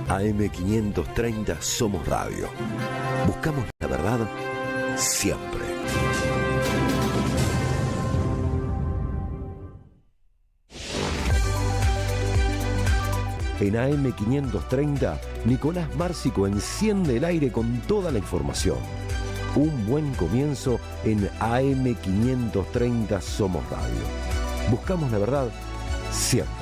AM530 Somos Radio. Buscamos la verdad siempre. En AM530, Nicolás Márcico enciende el aire con toda la información. Un buen comienzo en AM530 Somos Radio. Buscamos la verdad siempre.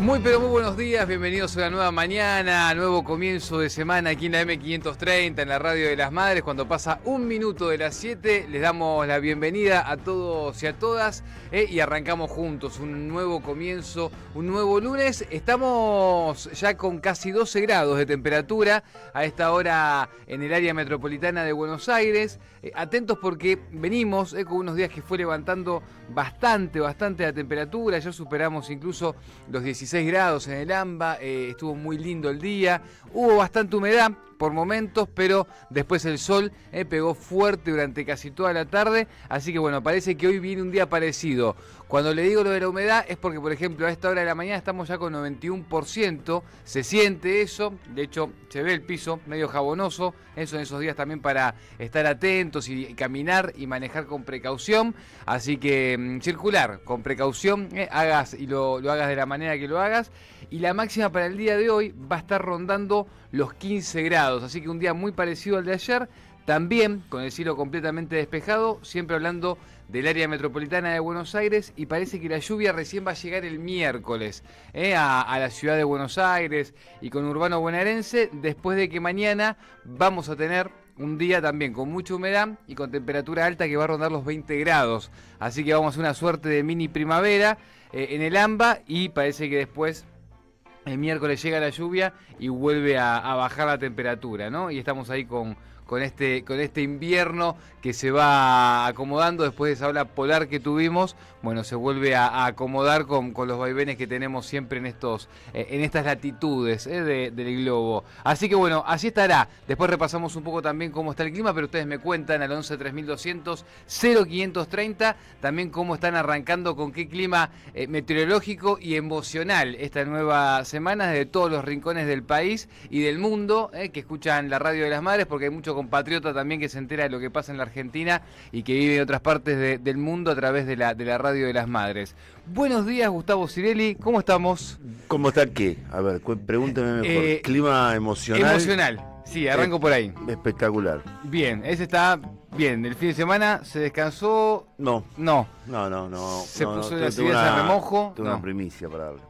Muy pero muy buenos días, bienvenidos a una nueva mañana, nuevo comienzo de semana aquí en la M530, en la Radio de las Madres. Cuando pasa un minuto de las 7, les damos la bienvenida a todos y a todas y arrancamos juntos un nuevo comienzo, un nuevo lunes. Estamos ya con casi 12 grados de temperatura a esta hora en el área metropolitana de Buenos Aires. Atentos porque venimos con unos días que fue levantando bastante la temperatura. Ya superamos incluso los 16 grados en el AMBA, estuvo muy lindo el día, hubo bastante humedad por momentos, pero después el sol pegó fuerte durante casi toda la tarde, así que bueno, parece que hoy viene un día parecido. Cuando le digo lo de la humedad es porque, por ejemplo, a esta hora de la mañana estamos ya con 91%, se siente eso, de hecho se ve el piso medio jabonoso, eso en esos días también para estar atentos y caminar y manejar con precaución, así que circular con precaución, hagas y lo hagas de la manera que lo hagas. Y la máxima para el día de hoy va a estar rondando los 15 grados, así que un día muy parecido al de ayer, también con el cielo completamente despejado, siempre hablando del área metropolitana de Buenos Aires, y parece que la lluvia recién va a llegar el miércoles a la ciudad de Buenos Aires y con urbano bonaerense, después de que mañana vamos a tener un día también con mucha humedad y con temperatura alta que va a rondar los 20 grados, así que vamos a una suerte de mini primavera en el AMBA, y parece que después el miércoles llega la lluvia y vuelve a bajar la temperatura, ¿no? Y estamos ahí con este invierno que se va acomodando después de esa ola polar que tuvimos. Bueno, se vuelve a acomodar con los vaivenes que tenemos siempre en estas latitudes del globo. Así que bueno, así estará. Después repasamos un poco también cómo está el clima, pero ustedes me cuentan al 11 3200 0530 también cómo están arrancando, con qué clima meteorológico y emocional esta nueva semana desde todos los rincones del país y del mundo que escuchan la Radio de las Madres, porque hay mucho compatriota también que se entera de lo que pasa en la Argentina y que vive en otras partes del mundo a través de la Radio de las Madres. Buenos días, Gustavo Cirelli, ¿cómo estamos? ¿Cómo está qué? A ver, pregúnteme mejor. ¿Clima emocional? Emocional, sí, arranco por ahí. Espectacular. Bien, ese está bien. ¿El fin de semana se descansó? No. ¿Se puso las ideas a remojo? Tengo una primicia para darle.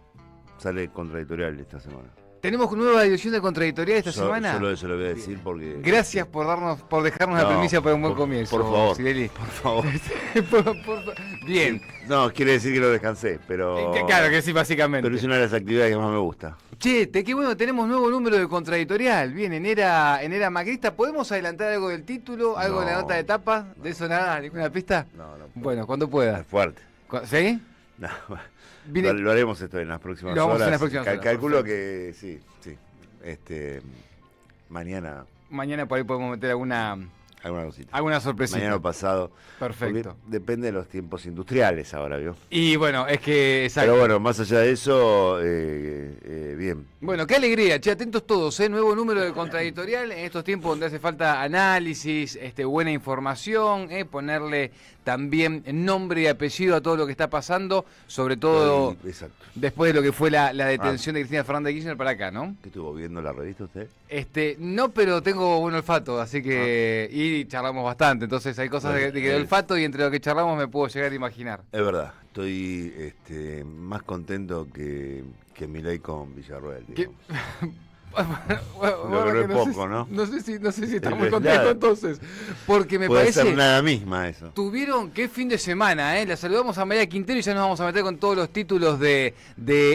Sale Contradictorial esta semana. ¿Tenemos nueva edición de Contradictorial esta semana? Solo eso lo voy a decir porque... Gracias por dejarnos la primicia para un buen comienzo. Por favor, Cirelli. por favor. Bien. No, quiere decir que lo descansé, pero... Claro que sí, básicamente. Pero es una de las actividades que más me gusta. Che, qué bueno, tenemos nuevo número de Contradictorial. Bien, en era macrista. ¿Podemos adelantar algo del título? ¿Algo de la nota de tapa? ¿De eso nada? ¿Ninguna pista? No. Bueno, cuando pueda. Es fuerte. ¿Sí? No, lo haremos esto en las próximas horas. En las próximas horas. Calculo que sí. Mañana por ahí podemos meter alguna cosita. Alguna sorpresita. Mañana o pasado. Perfecto. Depende de los tiempos industriales ahora, ¿vio? Y bueno, es que... Exacto. Pero bueno, más allá de eso, bien. Bueno, qué alegría, che, atentos todos, nuevo número de Contradictorial en estos tiempos donde hace falta análisis, buena información, ponerle también nombre y apellido a todo lo que está pasando, sobre todo después de lo que fue la detención de Cristina Fernández de Kirchner para acá, ¿no? ¿Qué estuvo viendo la revista usted? No, pero tengo buen olfato, así que... Y charlamos bastante, entonces hay cosas de olfato y entre lo que charlamos me puedo llegar a imaginar. Es verdad, estoy más contento que Milei con Villarroel. Lo que no es poco, ¿no? No sé si está muy contento entonces. Porque me puede parece... ser nada misma eso. Tuvieron, qué fin de semana, ¿eh? La saludamos a María Quintero y ya nos vamos a meter con todos los títulos de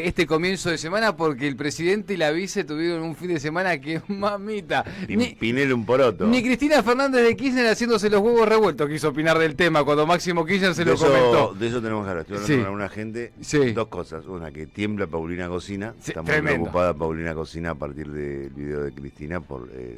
este comienzo de semana, porque el presidente y la vice tuvieron un fin de semana que mamita. Pinel un poroto. Ni Cristina Fernández de Kirchner haciéndose los huevos revueltos quiso opinar del tema cuando Máximo Kirchner se lo comentó. De eso tenemos que hablar. Estoy hablando con alguna gente. Sí. Dos cosas. Una, que tiembla Paulina Cocina. Sí, está muy preocupada Paulina Cocina a partir del video de Cristina.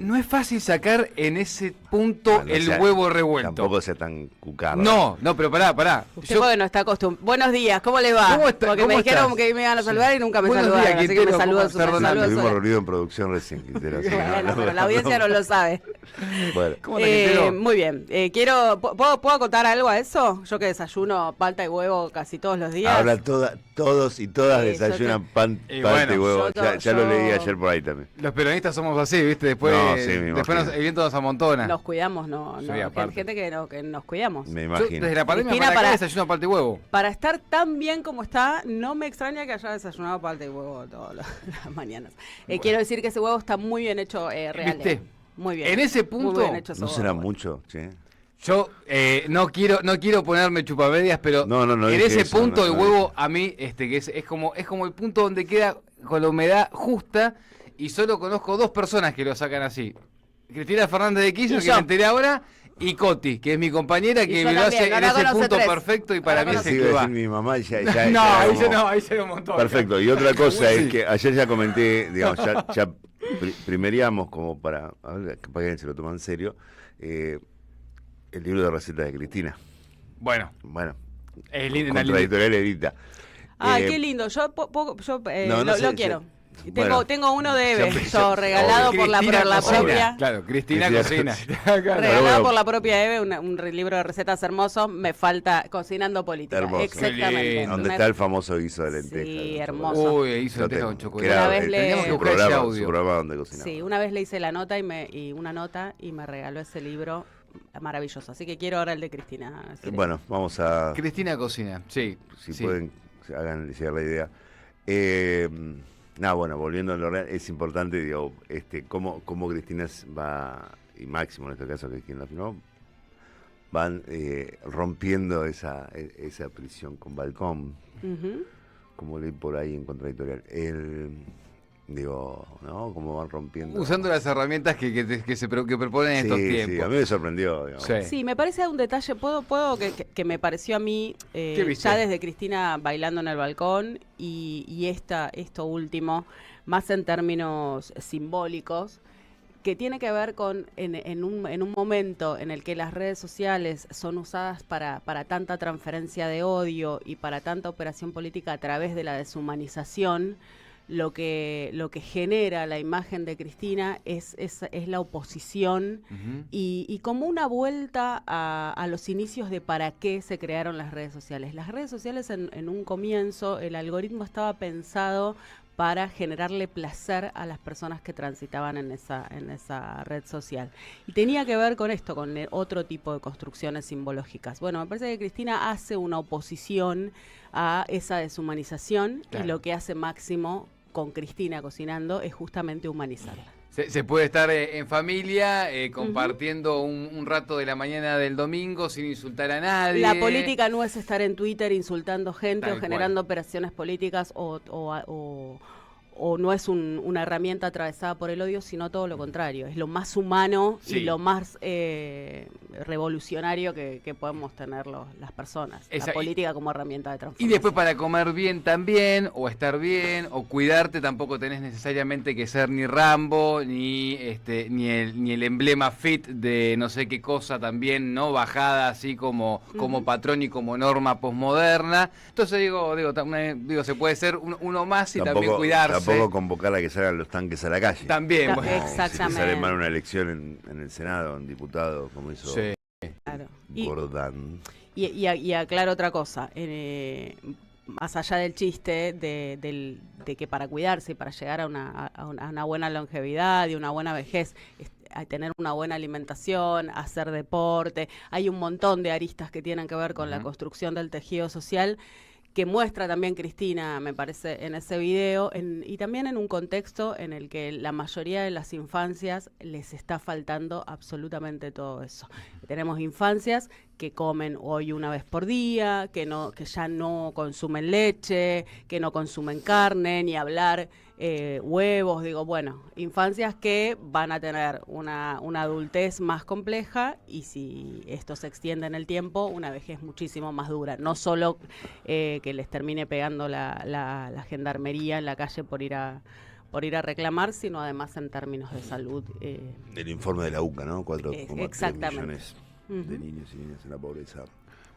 No es fácil sacar en ese punto huevo revuelto. Tampoco sea tan cucarda. No, pero pará. Usted porque no está acostumbrado. Buenos días, ¿cómo le va? Porque me dijeron que me iban a saludar y nunca me saludaron. Así que me saludo. Estuvimos reunidos en producción recién, Quintero. Bueno, pero la audiencia no lo sabe. Bueno. ¿Cómo anda, Quintero? Muy bien. ¿Puedo acotar algo a eso? Yo que desayuno palta y huevo casi todos los días. Ahora todos y todas desayunan palta y huevo. Ya lo leí ayer por ahí también. Los peronistas somos así, ¿viste? Después el viento nos amontona. Nos cuidamos, no. Hay gente que nos cuidamos. Me imagino. Yo, desde la pandemia para desayuno palta y huevo. Para estar tan bien como está, no me extraña que haya desayunado palta y huevo todas las mañanas. Bueno. Quiero decir que ese huevo está muy bien hecho, real. ¿Viste? Muy bien. En ese punto, no será mucho, che. Yo no quiero ponerme chupamedias, pero no en ese punto el huevo a mí que es como el punto donde queda con la humedad justa, y solo conozco dos personas que lo sacan así. Cristina Fernández de Kirchner, que me enteré ahora, y Coti, que es mi compañera, que me lo hace en ese punto perfecto, y para mí es el que va. Mi mamá ya ahí se lo montó. Perfecto. Y otra cosa es que ayer ya comenté, digamos, ya primeríamos como para que alguien se lo toma en serio, el libro de recetas de Cristina. Bueno. Es lindo. Contra Editorial Edita. Qué lindo. Yo lo quiero. Tengo uno de Eve, regalado por la propia. Claro, Cristina Cocina. Regalado por la propia Eve, un libro de recetas hermoso. Me falta Cocinando Política. Hermoso. Exactamente. Donde está el famoso guiso de lentejas. Sí, hermoso. Uy, guiso de lentejas con chocolate. Una vez teníamos que buscar ese audio. Su programa donde cocinaba. Sí, una vez le hice la nota y me regaló ese libro maravilloso. Así que quiero ahora el de Cristina. Bueno, vamos a... Cristina Cocina, sí. Si pueden, hagan llegar la idea. Volviendo a lo real, es importante, digo, cómo Cristina va, y Máximo en este caso, que es quien la firmó, van rompiendo esa prisión con balcón, como leí por ahí en Contradictorial. ¿no? Cómo van rompiendo. Usando las herramientas que proponen en estos tiempos. Sí, a mí me sorprendió. Sí, me parece un detalle, puedo que me pareció a mí, ya desde Cristina bailando en el balcón, y esto último, más en términos simbólicos, que tiene que ver con en un momento en el que las redes sociales son usadas para tanta transferencia de odio y para tanta operación política a través de la deshumanización. Lo que genera la imagen de Cristina es la oposición, y como una vuelta a los inicios de para qué se crearon las redes sociales. Las redes sociales en un comienzo, el algoritmo estaba pensado para generarle placer a las personas que transitaban en esa red social. Y tenía que ver con esto, con otro tipo de construcciones simbológicas. Bueno, me parece que Cristina hace una oposición a esa deshumanización, claro. Y lo que hace Máximo con Cristina cocinando es justamente humanizarla. Se puede estar en familia, compartiendo un rato de la mañana del domingo sin insultar a nadie. La política no es estar en Twitter insultando gente o generando operaciones políticas o no es una herramienta atravesada por el odio, sino todo lo contrario. Es lo más humano y lo más revolucionario que podemos tener las personas. La política como herramienta de transformación. Y después para comer bien también, o estar bien, o cuidarte, tampoco tenés necesariamente que ser ni Rambo, ni el emblema fit de no sé qué cosa también, ¿no? Bajada así como patrón y como norma posmoderna. Entonces digo, se puede ser uno más y también cuidarse. Tampoco convocar a que salgan los tanques a la calle. También, bueno. Exactamente. Si sale mal una elección en el Senado, un diputado, como hizo claro. Gordán. Y aclaro otra cosa. Más allá del chiste de que para cuidarse y para llegar a una buena longevidad y una buena vejez, a tener una buena alimentación, hacer deporte, hay un montón de aristas que tienen que ver con la construcción del tejido social, que muestra también Cristina, me parece, en ese video, y también en un contexto en el que la mayoría de las infancias les está faltando absolutamente todo eso. Tenemos infancias que comen hoy una vez por día, que ya no consumen leche, que no consumen carne, ni hablar huevos, digo, bueno, infancias que van a tener una adultez más compleja y si esto se extiende en el tiempo, una vejez muchísimo más dura. No solo que les termine pegando la gendarmería en la calle por ir a reclamar, sino además en términos de salud. El informe de la UCA, ¿no? 4,3 millones de niños y niñas en la pobreza.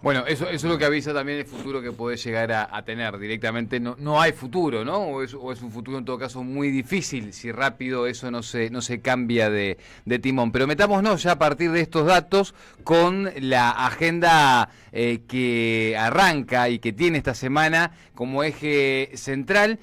Bueno, eso es lo que avisa también el futuro que puede llegar a tener. Directamente no hay futuro, ¿no? O es un futuro en todo caso muy difícil si rápido eso no se cambia de timón. Pero metámonos ya a partir de estos datos con la agenda que arranca y que tiene esta semana como eje central.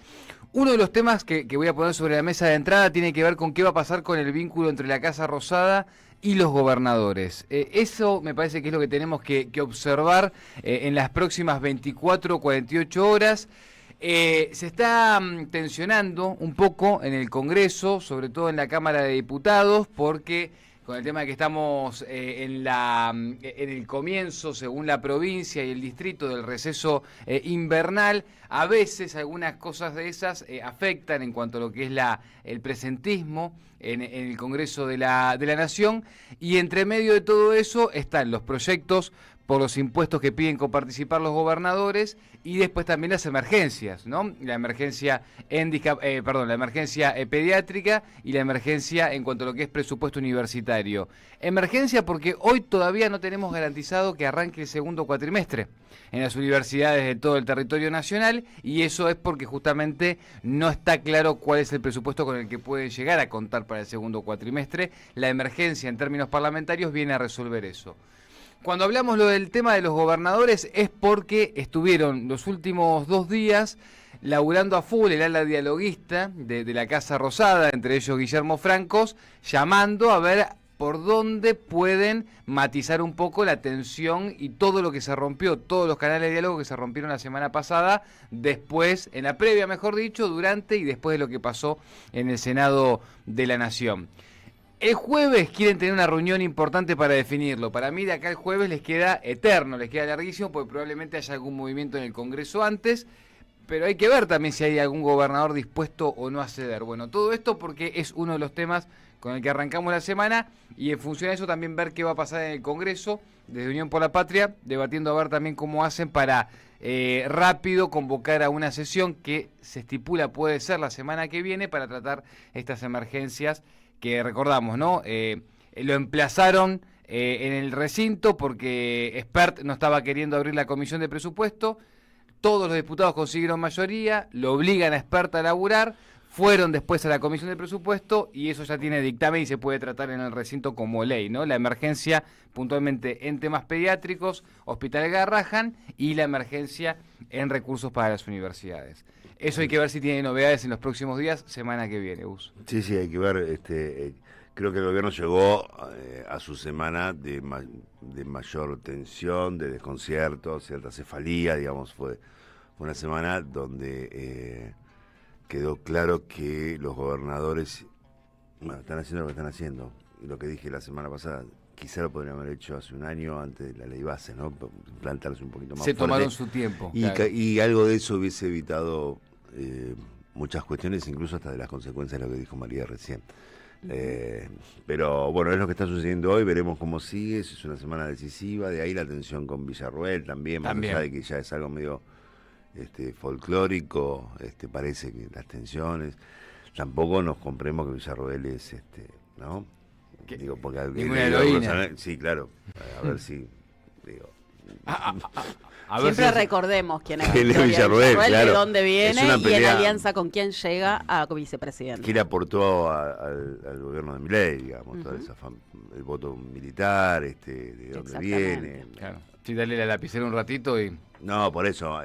Uno de los temas que voy a poner sobre la mesa de entrada tiene que ver con qué va a pasar con el vínculo entre la Casa Rosada y los gobernadores. Eso me parece que es lo que tenemos que observar en las próximas 24 o 48 horas. Se está tensionando un poco en el Congreso, sobre todo en la Cámara de Diputados, porque con el tema de que estamos en el comienzo, según la provincia y el distrito, del receso invernal, a veces algunas cosas de esas afectan en cuanto a lo que es el presentismo en el Congreso de la Nación, y entre medio de todo eso están los proyectos por los impuestos que piden coparticipar los gobernadores y después también las emergencias, ¿no? La emergencia la emergencia pediátrica y la emergencia en cuanto a lo que es presupuesto universitario. Emergencia porque hoy todavía no tenemos garantizado que arranque el segundo cuatrimestre en las universidades de todo el territorio nacional, y eso es porque justamente no está claro cuál es el presupuesto con el que pueden llegar a contar para el segundo cuatrimestre. La emergencia en términos parlamentarios viene a resolver eso. Cuando hablamos del tema de los gobernadores es porque estuvieron los últimos 2 días laburando a full el ala dialoguista de la Casa Rosada, entre ellos Guillermo Francos, llamando a ver por dónde pueden matizar un poco la tensión y todo lo que se rompió, todos los canales de diálogo que se rompieron la semana pasada, después, en la previa, mejor dicho, durante y después de lo que pasó en el Senado de la Nación. El jueves quieren tener una reunión importante para definirlo. Para mí de acá el jueves les queda eterno, les queda larguísimo, porque probablemente haya algún movimiento en el Congreso antes, pero hay que ver también si hay algún gobernador dispuesto o no a ceder. Bueno, todo esto porque es uno de los temas con el que arrancamos la semana, y en función de eso también ver qué va a pasar en el Congreso, desde Unión por la Patria, debatiendo a ver también cómo hacen para rápido convocar a una sesión que se estipula puede ser la semana que viene para tratar estas emergencias que recordamos, ¿no? Lo emplazaron en el recinto porque Espert no estaba queriendo abrir la comisión de presupuesto, todos los diputados consiguieron mayoría, lo obligan a Espert a laburar, fueron después a la comisión de presupuesto y eso ya tiene dictamen y se puede tratar en el recinto como ley, ¿no? La emergencia puntualmente en temas pediátricos, Hospital Garrahan, y la emergencia en recursos para las universidades. Eso hay que ver si tiene novedades en los próximos días, semana que viene, Gus. Sí, hay que ver. Creo que el gobierno llegó a su semana de mayor tensión, de desconcierto, cierta cefalía, digamos. Fue una semana donde quedó claro que los gobernadores están haciendo lo que están haciendo. Y lo que dije la semana pasada, quizá lo podrían haber hecho hace un año antes de la ley base, ¿no? Plantarse un poquito más Se fuerte. tomaron su tiempo. Y algo de eso hubiese evitado muchas cuestiones, incluso hasta de las consecuencias de lo que dijo María recién. Pero bueno, es lo que está sucediendo hoy, veremos cómo sigue. Es una semana decisiva, de ahí la tensión con Villarroel también. Más allá de que ya es algo medio folclórico, parece que las tensiones, tampoco nos compremos que Villarroel es ¿no? Digo, porque ninguna heroína. Sí, claro, a ver si digo. Siempre recordemos quién es Villarroel, claro. De dónde viene y en alianza con quién llega a vicepresidente. ¿Quién aportó al gobierno de Milei, digamos, toda esa el voto militar, de dónde viene? Claro. Sí, dale la lapicera un ratito y... No, por eso...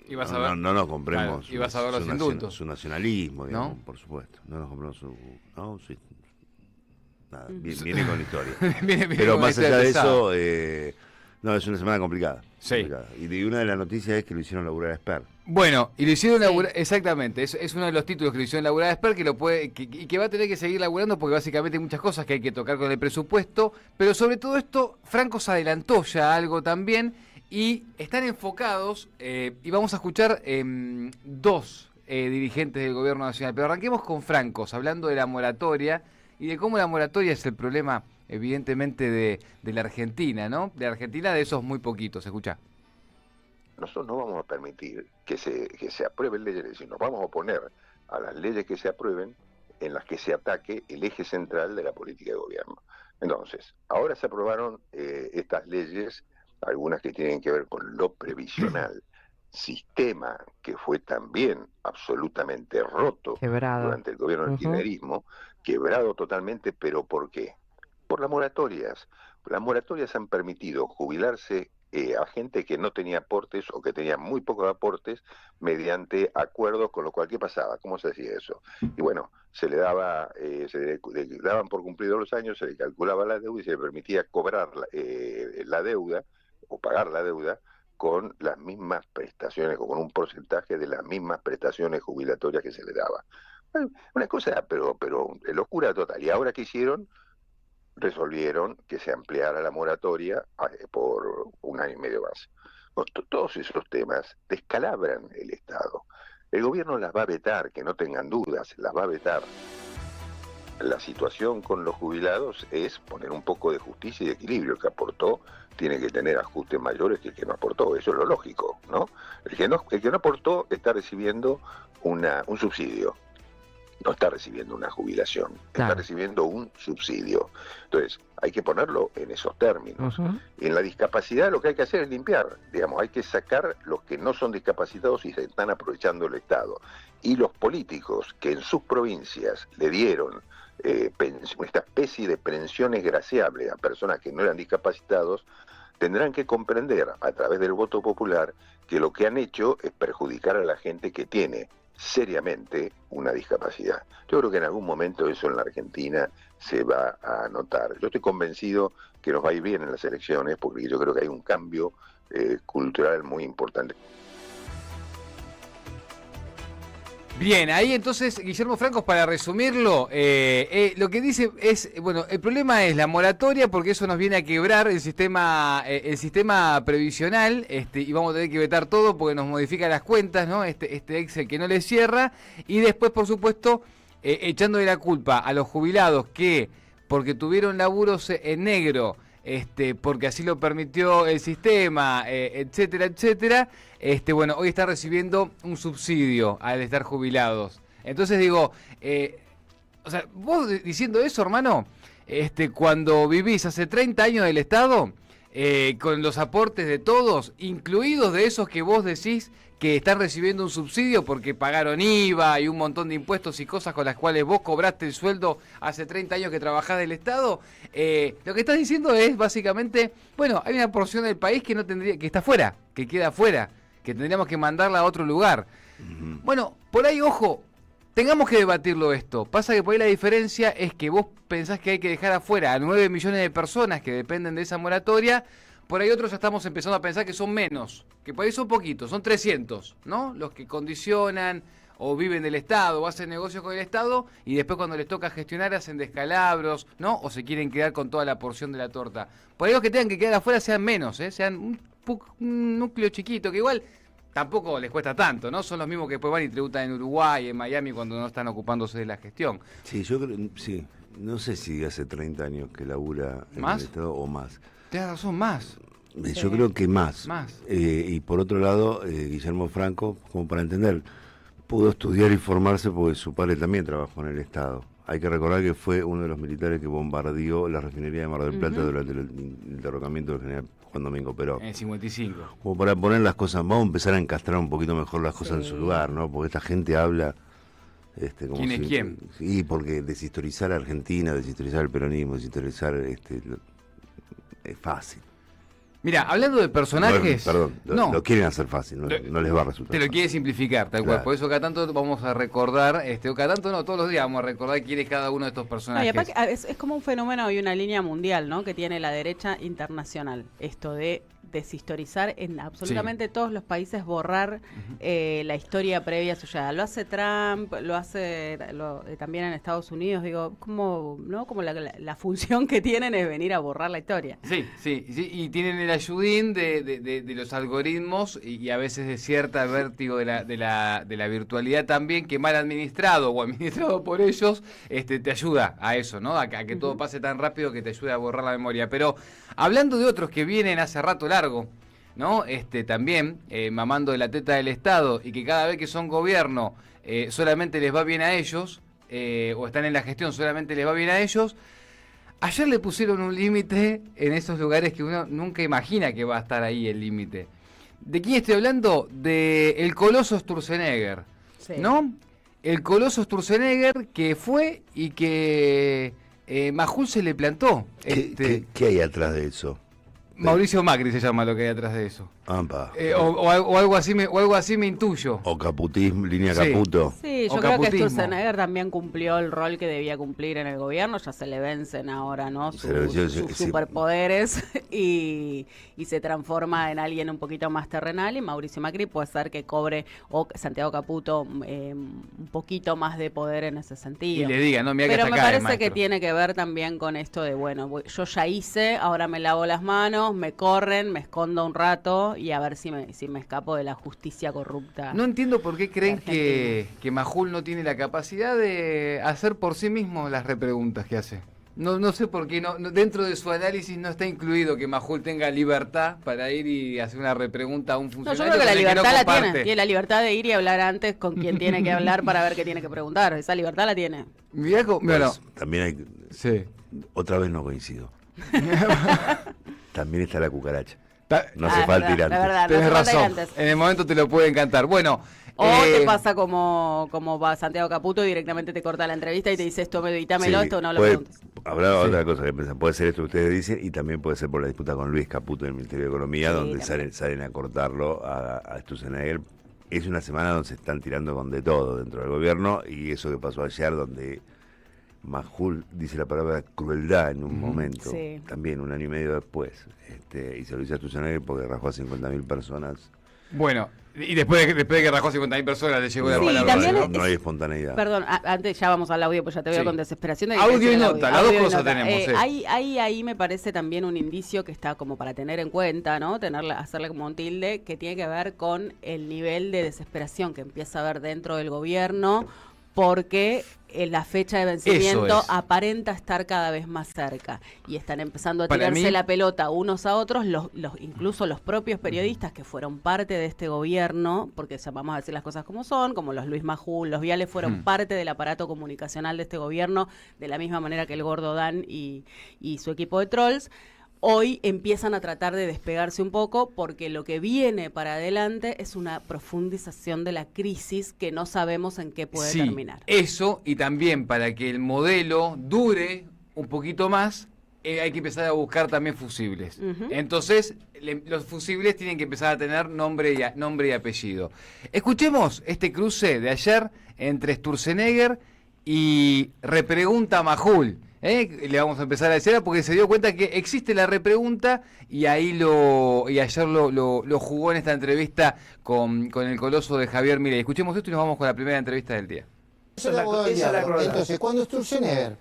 No nos compremos y vas a ver los indultos. Su nacionalismo, digamos, ¿no? Por supuesto. No nos compremos nada, viene con historia. viene pero con más allá de pesado. eso, No, es una semana complicada. Sí. Complicada. Y una de las noticias es que lo hicieron laburar a Esper. Bueno, y lo hicieron laburar, exactamente, es uno de los títulos que lo hicieron laburar a Esper, que va a tener que seguir laburando porque básicamente hay muchas cosas que hay que tocar con el presupuesto, pero sobre todo esto, Franco se adelantó ya algo también, y están enfocados, y vamos a escuchar dos dirigentes del gobierno nacional, pero arranquemos con Francos, hablando de la moratoria, y de cómo la moratoria es el problema, evidentemente, de la Argentina, ¿no? De la Argentina, de esos muy poquitos, escuchá. Nosotros no vamos a permitir que se aprueben leyes, sino vamos a oponer a las leyes que se aprueben en las que se ataque el eje central de la política de gobierno. Entonces, ahora se aprobaron estas leyes, algunas que tienen que ver con lo previsional, sistema que fue también absolutamente roto durante el gobierno del kirchnerismo, quebrado totalmente, pero ¿por qué? Por las moratorias. Las moratorias han permitido jubilarse a gente que no tenía aportes o que tenía muy pocos aportes mediante acuerdos, con lo cual, ¿qué pasaba? ¿Cómo se hacía eso? Y bueno, se le daban por cumplidos los años, se le calculaba la deuda y se le permitía cobrar la deuda o pagar la deuda con las mismas prestaciones o con un porcentaje de las mismas prestaciones jubilatorias que se le daba. Bueno, una cosa, pero locura total. ¿Y ahora qué hicieron? Resolvieron que se ampliara la moratoria por 1 año y medio más. Todos esos temas descalabran el Estado. El gobierno las va a vetar, que no tengan dudas, las va a vetar. La situación con los jubilados es poner un poco de justicia y de equilibrio. El que aportó tiene que tener ajustes mayores que el que no aportó. Eso es lo lógico, ¿no? El que no aportó está recibiendo un subsidio. No está recibiendo una jubilación, está recibiendo un subsidio. Entonces, hay que ponerlo en esos términos. En la discapacidad lo que hay que hacer es limpiar, digamos, hay que sacar los que no son discapacitados y se están aprovechando el Estado. Y los políticos que en sus provincias le dieron esta especie de pensiones graciables a personas que no eran discapacitados, tendrán que comprender a través del voto popular que lo que han hecho es perjudicar a la gente que tiene seriamente una discapacidad. Yo creo que en algún momento eso en la Argentina se va a notar. Yo estoy convencido que nos va a ir bien en las elecciones porque yo creo que hay un cambio cultural muy importante. Bien, ahí entonces, Guillermo Francos, para resumirlo, lo que dice es, bueno, el problema es la moratoria porque eso nos viene a quebrar el sistema previsional, y vamos a tener que vetar todo porque nos modifica las cuentas, ¿no? Este Excel que no le cierra, y después, por supuesto, echándole la culpa a los jubilados que, porque tuvieron laburos en negro, porque así lo permitió el sistema, etcétera, etcétera, bueno, hoy está recibiendo un subsidio al estar jubilados. Entonces digo, o sea, vos diciendo eso, hermano, cuando vivís hace 30 años del Estado, con los aportes de todos, incluidos de esos que vos decís que están recibiendo un subsidio porque pagaron IVA y un montón de impuestos y cosas con las cuales vos cobraste el sueldo hace 30 años que trabajás del Estado, lo que estás diciendo es básicamente, bueno, hay una porción del país que no tendría, que está fuera, que queda fuera, que tendríamos que mandarla a otro lugar. Bueno, por ahí, ojo, tengamos que debatirlo esto. Pasa que por ahí la diferencia es que vos pensás que hay que dejar afuera a 9 millones de personas que dependen de esa moratoria. Por ahí otros ya estamos empezando a pensar que son menos, que por ahí son poquitos, son 300, ¿no? Los que condicionan o viven del Estado o hacen negocios con el Estado y después cuando les toca gestionar hacen descalabros, ¿no? O se quieren quedar con toda la porción de la torta. Por ahí los que tengan que quedar afuera sean menos, sean un núcleo chiquito, que igual tampoco les cuesta tanto, ¿no? Son los mismos que después van y tributan en Uruguay, en Miami, cuando no están ocupándose de la gestión. Sí, yo creo, sí. No sé si hace 30 años que labura en el Estado o más. Tienes razón, más. Yo creo que más. Y por otro lado, Guillermo Franco, como para entender, pudo estudiar y formarse porque su padre también trabajó en el Estado. Hay que recordar que fue uno de los militares que bombardeó la refinería de Mar del Plata durante el derrocamiento del general Juan Domingo Perón. En el 55. Como para poner las cosas, vamos a empezar a encastrar un poquito mejor las cosas en su lugar, ¿no? Porque esta gente habla... como ¿Quién es quién? Sí, porque deshistorizar a Argentina, deshistorizar el peronismo, deshistorizar... es fácil. Mira, hablando de personajes... Lo quieren hacer fácil, no les va a resultar. Te lo quiere simplificar, tal cual. Por eso cada tanto vamos a recordar, cada tanto no, todos los días vamos a recordar quién es cada uno de estos personajes. Y aparte, es como un fenómeno y una línea mundial, ¿no? Que tiene la derecha internacional. Esto de deshistorizar en absolutamente todos los países, borrar la historia previa suya. Lo hace Trump, lo hace también en Estados Unidos, digo, como la función que tienen es venir a borrar la historia. Sí, y tienen el ayudín de los algoritmos y a veces de cierta vértigo de la virtualidad también, que mal administrado o administrado por ellos, te ayuda a eso, ¿no? A que todo pase tan rápido que te ayude a borrar la memoria. Pero hablando de otros que vienen hace rato largo, ¿no? También mamando de la teta del Estado y que cada vez que son gobierno solamente les va bien a ellos, o están en la gestión solamente les va bien a ellos. Ayer le pusieron un límite en esos lugares que uno nunca imagina que va a estar ahí el límite. ¿De quién estoy hablando? De el Coloso Sturzenegger, sí. ¿No? El Coloso Sturzenegger que fue y que Majul se le plantó. ¿Qué hay atrás de eso? Mauricio Macri se llama lo que hay atrás de eso. O algo así me intuyo. O caputismo, línea Caputo. Sí, yo creo que Sturzenegger también cumplió el rol que debía cumplir en el gobierno. Ya se le vencen ahora, ¿no? Sus superpoderes y se transforma en alguien un poquito más terrenal. Y Mauricio Macri puede ser que cobre, o Santiago Caputo, un poquito más de poder en ese sentido. Y le diga, no, mira que pero está me acá, parece que tiene que ver también con esto de, bueno, yo ya hice, ahora me lavo las manos, me corren, me escondo un rato y a ver si me escapo de la justicia corrupta. No entiendo por qué creen que Majul no tiene la capacidad de hacer por sí mismo las repreguntas que hace. No sé por qué dentro de su análisis no está incluido que Majul tenga libertad para ir y hacer una repregunta a un funcionario. Yo creo que la libertad la tiene la libertad de ir y hablar antes con quien tiene que hablar para ver qué tiene que preguntar. Esa libertad la tiene. Pues, también hay... Sí. Otra vez no coincido. También está la cucaracha. No hace falta ir antes. Tenés razón. En el momento te lo pueden cantar. Bueno. O te pasa como va Santiago Caputo y directamente te corta la entrevista y te dice esto, editámelo, esto no lo preguntes. Habrá otra cosa que pensar. Puede ser esto que ustedes dicen y también puede ser por la disputa con Luis Caputo del Ministerio de Economía, donde salen a cortarlo a Sturzenegger. Es una semana donde se están tirando con de todo dentro del gobierno y eso que pasó ayer donde Majul dice la palabra crueldad en un momento, también un año y medio después, y se lo dice a Sturzenegger porque rajó a 50.000 personas. Bueno, y después de que rajó a 50.000 personas le llegó la palabra. No hay espontaneidad. Perdón, antes ya vamos al audio, pues ya te veo con desesperación. Audio y nota, las dos cosas tenemos. Ahí me parece también un indicio que está como para tener en cuenta, ¿no? Hacerle como un tilde, que tiene que ver con el nivel de desesperación que empieza a haber dentro del gobierno, porque la fecha de vencimiento aparenta estar cada vez más cerca y están empezando a tirarse la pelota unos a otros, incluso los propios periodistas que fueron parte de este gobierno, porque vamos a decir las cosas como son, como los Luis Majul, los Viales fueron parte del aparato comunicacional de este gobierno, de la misma manera que el Gordo Dan y su equipo de trolls. Hoy empiezan a tratar de despegarse un poco porque lo que viene para adelante es una profundización de la crisis que no sabemos en qué puede terminar. Eso, y también para que el modelo dure un poquito más, hay que empezar a buscar también fusibles. Entonces, los fusibles tienen que empezar a tener nombre y apellido. Escuchemos este cruce de ayer entre Sturzenegger y repregunta Majul. Le vamos a empezar a decir porque se dio cuenta que existe la repregunta y ahí ayer lo jugó en esta entrevista con el Coloso de Javier Milei. Escuchemos esto y nos vamos con la primera entrevista del día. Entonces, cuando Sturzenegger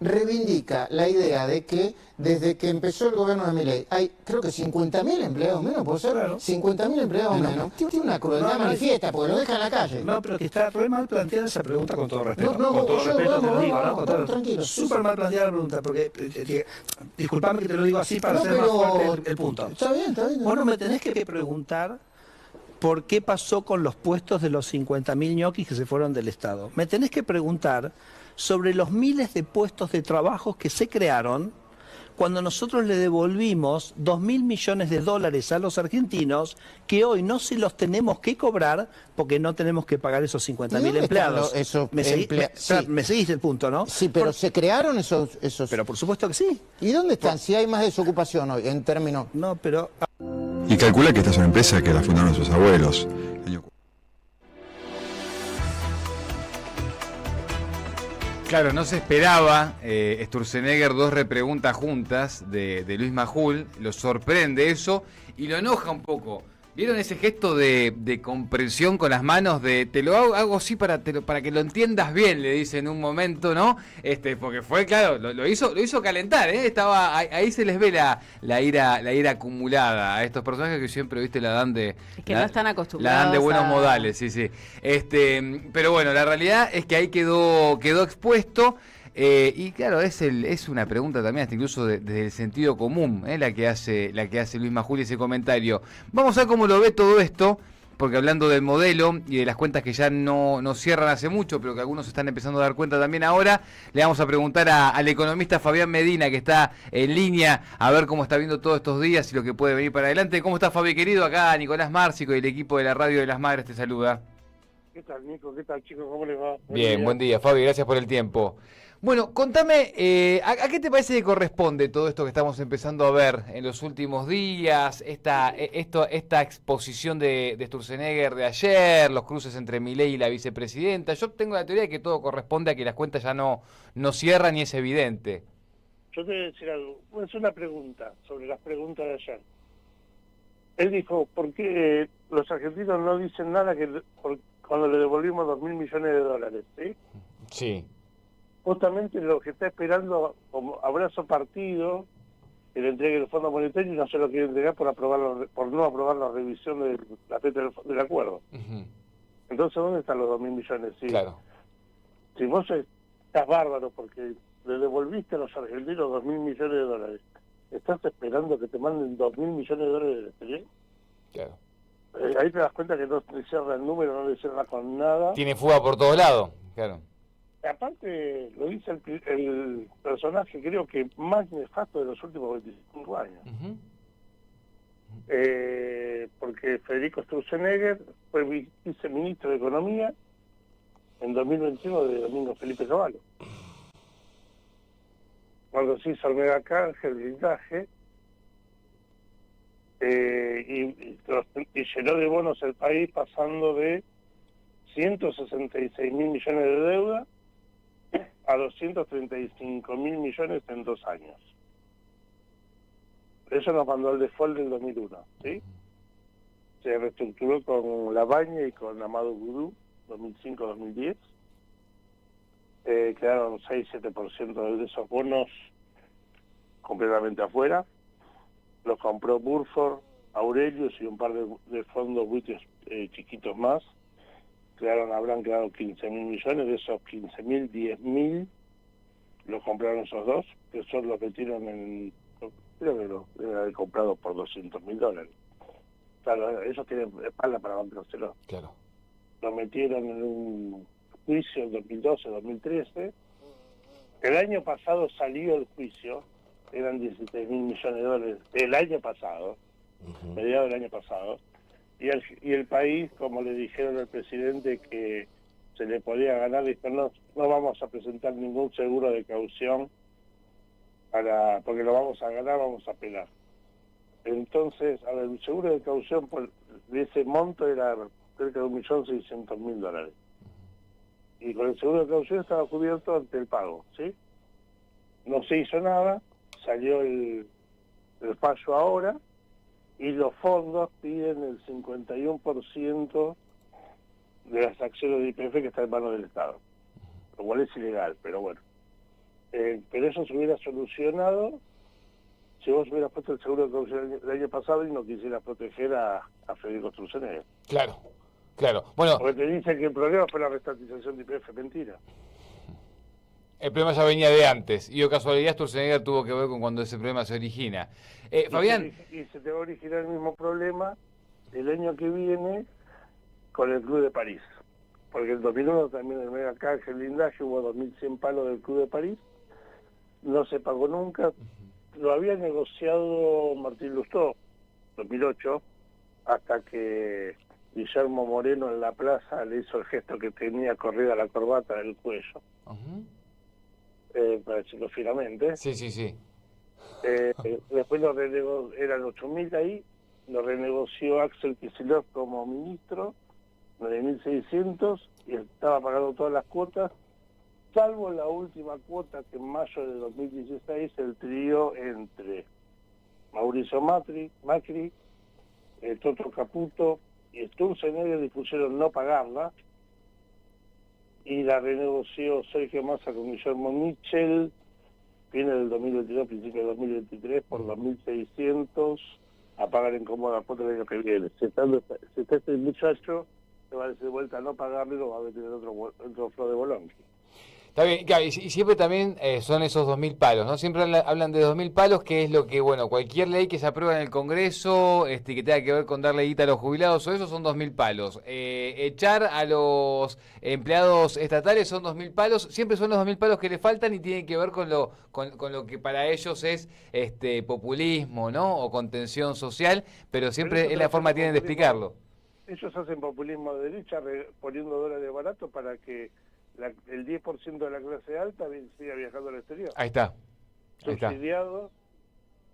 reivindica la idea de que desde que empezó el gobierno de Milei hay, creo que 50.000 empleados menos, ¿puede ser? Claro. 50.000 empleados menos. Tiene una crueldad manifiesta, porque lo deja en la calle. No, pero que está re mal planteada esa pregunta, con todo respeto. Con todo respeto te lo digo, ¿no? Tranquilo. Súper mal planteada la pregunta, porque, disculpame que te lo digo así para hacer más fuerte el punto. Está bien. Bueno, me tenés que preguntar por qué pasó con los puestos de los 50.000 ñoquis que se fueron del Estado. Me tenés que preguntar sobre los miles de puestos de trabajo que se crearon cuando nosotros le devolvimos 2.000 millones de dólares a los argentinos, que hoy no se los tenemos que cobrar porque no tenemos que pagar esos 50.000 empleados. ¿Me seguiste el punto, no? Sí, pero ¿se crearon esos...? Pero por supuesto que sí. ¿Y dónde están? Si hay más desocupación hoy, en términos... No, pero... Y calcula que esta es una empresa que la fundaron sus abuelos. Claro, no se esperaba Sturzenegger 2 repreguntas juntas de Luis Majul, lo sorprende eso y lo enoja un poco. ¿Vieron ese gesto de comprensión con las manos? Te lo hago así para que lo entiendas bien, le dice en un momento, ¿no? Porque fue, claro, lo hizo calentar, ¿eh? Estaba, ahí se les ve la ira acumulada a estos personajes que siempre, viste, la dan de... Es que no están acostumbrados. La dan de buenos modales, sí. Pero bueno, la realidad es que ahí quedó expuesto. Y claro, es una pregunta también hasta incluso desde el sentido común, la que hace Luis Majul ese comentario. Vamos a ver cómo lo ve todo esto, porque hablando del modelo y de las cuentas que ya no cierran hace mucho, pero que algunos se están empezando a dar cuenta también ahora, le vamos a preguntar al economista Fabián Medina, que está en línea, a ver cómo está viendo todos estos días y lo que puede venir para adelante. ¿Cómo está, Fabi, querido? Acá Nicolás Márcico y el equipo de la Radio de las Madres te saluda. ¿Qué tal, Nico? ¿Qué tal, chicos? ¿Cómo les va? Buen día, Fabi, gracias por el tiempo. Bueno, contame, ¿a qué te parece que corresponde todo esto que estamos empezando a ver en los últimos días? Esta exposición de Sturzenegger de ayer, los cruces entre Milei y la vicepresidenta. Yo tengo la teoría de que todo corresponde a que las cuentas ya no cierran y es evidente. Yo te voy a decir algo. Es una pregunta sobre las preguntas de ayer. Él dijo, ¿por qué los argentinos no dicen nada cuando le devolvimos 2.000 millones de dólares? ¿Sí? Sí. Justamente lo que está esperando como abrazo partido que le entregue el Fondo Monetario y no se lo quiere entregar por no aprobar la revisión de la fecha del acuerdo. Uh-huh. Entonces, ¿dónde están los 2.000 millones? Sí. Claro. Si vos estás bárbaro porque le devolviste a los argentinos 2.000 millones de dólares, ¿estás esperando que te manden 2.000 millones de dólares del exterior? Claro. Ahí te das cuenta que no le cierra el número, no le cierra con nada. Tiene fuga por todos lados, claro. Aparte, lo dice el personaje, creo que más nefasto de los últimos 25 años. Uh-huh. Porque Federico Sturzenegger fue viceministro de Economía en 2021 de Domingo Felipe Cavallo. Cuando se hizo el megacanje, el blindaje, y llenó de bonos el país pasando de 166.000 millones de deuda a 235.000 millones en 2 años. Eso nos mandó al default del 2001, ¿sí? Se reestructuró con Labaña y con Amado Gudú, 2005-2010. Quedaron 6-7% de esos bonos completamente afuera. Los compró Burford, Aurelius y un par de fondos buitres chiquitos más. Habrán quedado 15.000 millones, de esos 15.000, 10.000 los compraron esos dos, que esos los metieron creo que los habían comprado por $200.000. Claro, ellos tienen espalda para bancárselo. Claro. Lo metieron en un juicio en 2012, 2013. El año pasado salió el juicio, eran 16.000 millones de dólares, el año pasado, uh-huh. Mediados del año pasado. Y el país, como le dijeron al presidente que se le podía ganar, dijo, no vamos a presentar ningún seguro de caución porque lo vamos a ganar, vamos a apelar. Entonces, a ver, el seguro de caución de ese monto era cerca de $1.600.000. Y con el seguro de caución estaba cubierto ante el pago, ¿sí? No se hizo nada, salió el fallo ahora, y los fondos piden el 51% de las acciones de YPF que está en manos del Estado, lo cual es ilegal, pero bueno. Pero eso se hubiera solucionado si vos hubieras puesto el seguro de caución el año pasado y no quisieras proteger a Federico Sturzenegger. Claro. Bueno, porque te dicen que el problema fue la restatización de YPF, mentira. El problema ya venía de antes, y de casualidad Sturzenegger tuvo que ver con cuando ese problema se origina. Fabián... Y se te va a originar el mismo problema el año que viene con el Club de París. Porque en 2001 también el megacanje, el blindaje, hubo 2.100 palos del Club de París, no se pagó nunca. Lo había negociado Martín Lustó, 2008, hasta que Guillermo Moreno en la plaza le hizo el gesto que tenía corrida la corbata del cuello. Uh-huh. Para decirlo finamente. Sí. Después eran 8.000 ahí, lo renegoció Axel Kicillof como ministro, 9.600, y estaba pagando todas las cuotas, salvo la última cuota que en mayo de 2016 el trío entre Mauricio Macri, Toto Caputo y Sturzenegger dispusieron no pagarla, y la renegoció Sergio Massa con Guillermo Michel, fines del 2022, principio del 2023, por 2.600 a pagar en cómoda cuota el año que viene. Si está este muchacho, se va a decir vuelta a no pagarle, lo va a meter otro Flor de Bolonqui. Está bien, claro, y siempre también son esos 2.000 palos, ¿no? Siempre hablan de 2.000 palos, que es lo que, bueno, cualquier ley que se aprueba en el Congreso, que tenga que ver con darle guita a los jubilados, o eso son 2.000 palos. Echar a los empleados estatales son 2.000 palos, siempre son los 2.000 palos que le faltan y tienen que ver con lo que para ellos es populismo, ¿no? O contención social, pero siempre es la forma que tienen de explicarlo. Ellos hacen populismo de derecha poniendo dólares baratos para que el 10% de la clase alta siga viajando al exterior. Ahí está. Subsidiado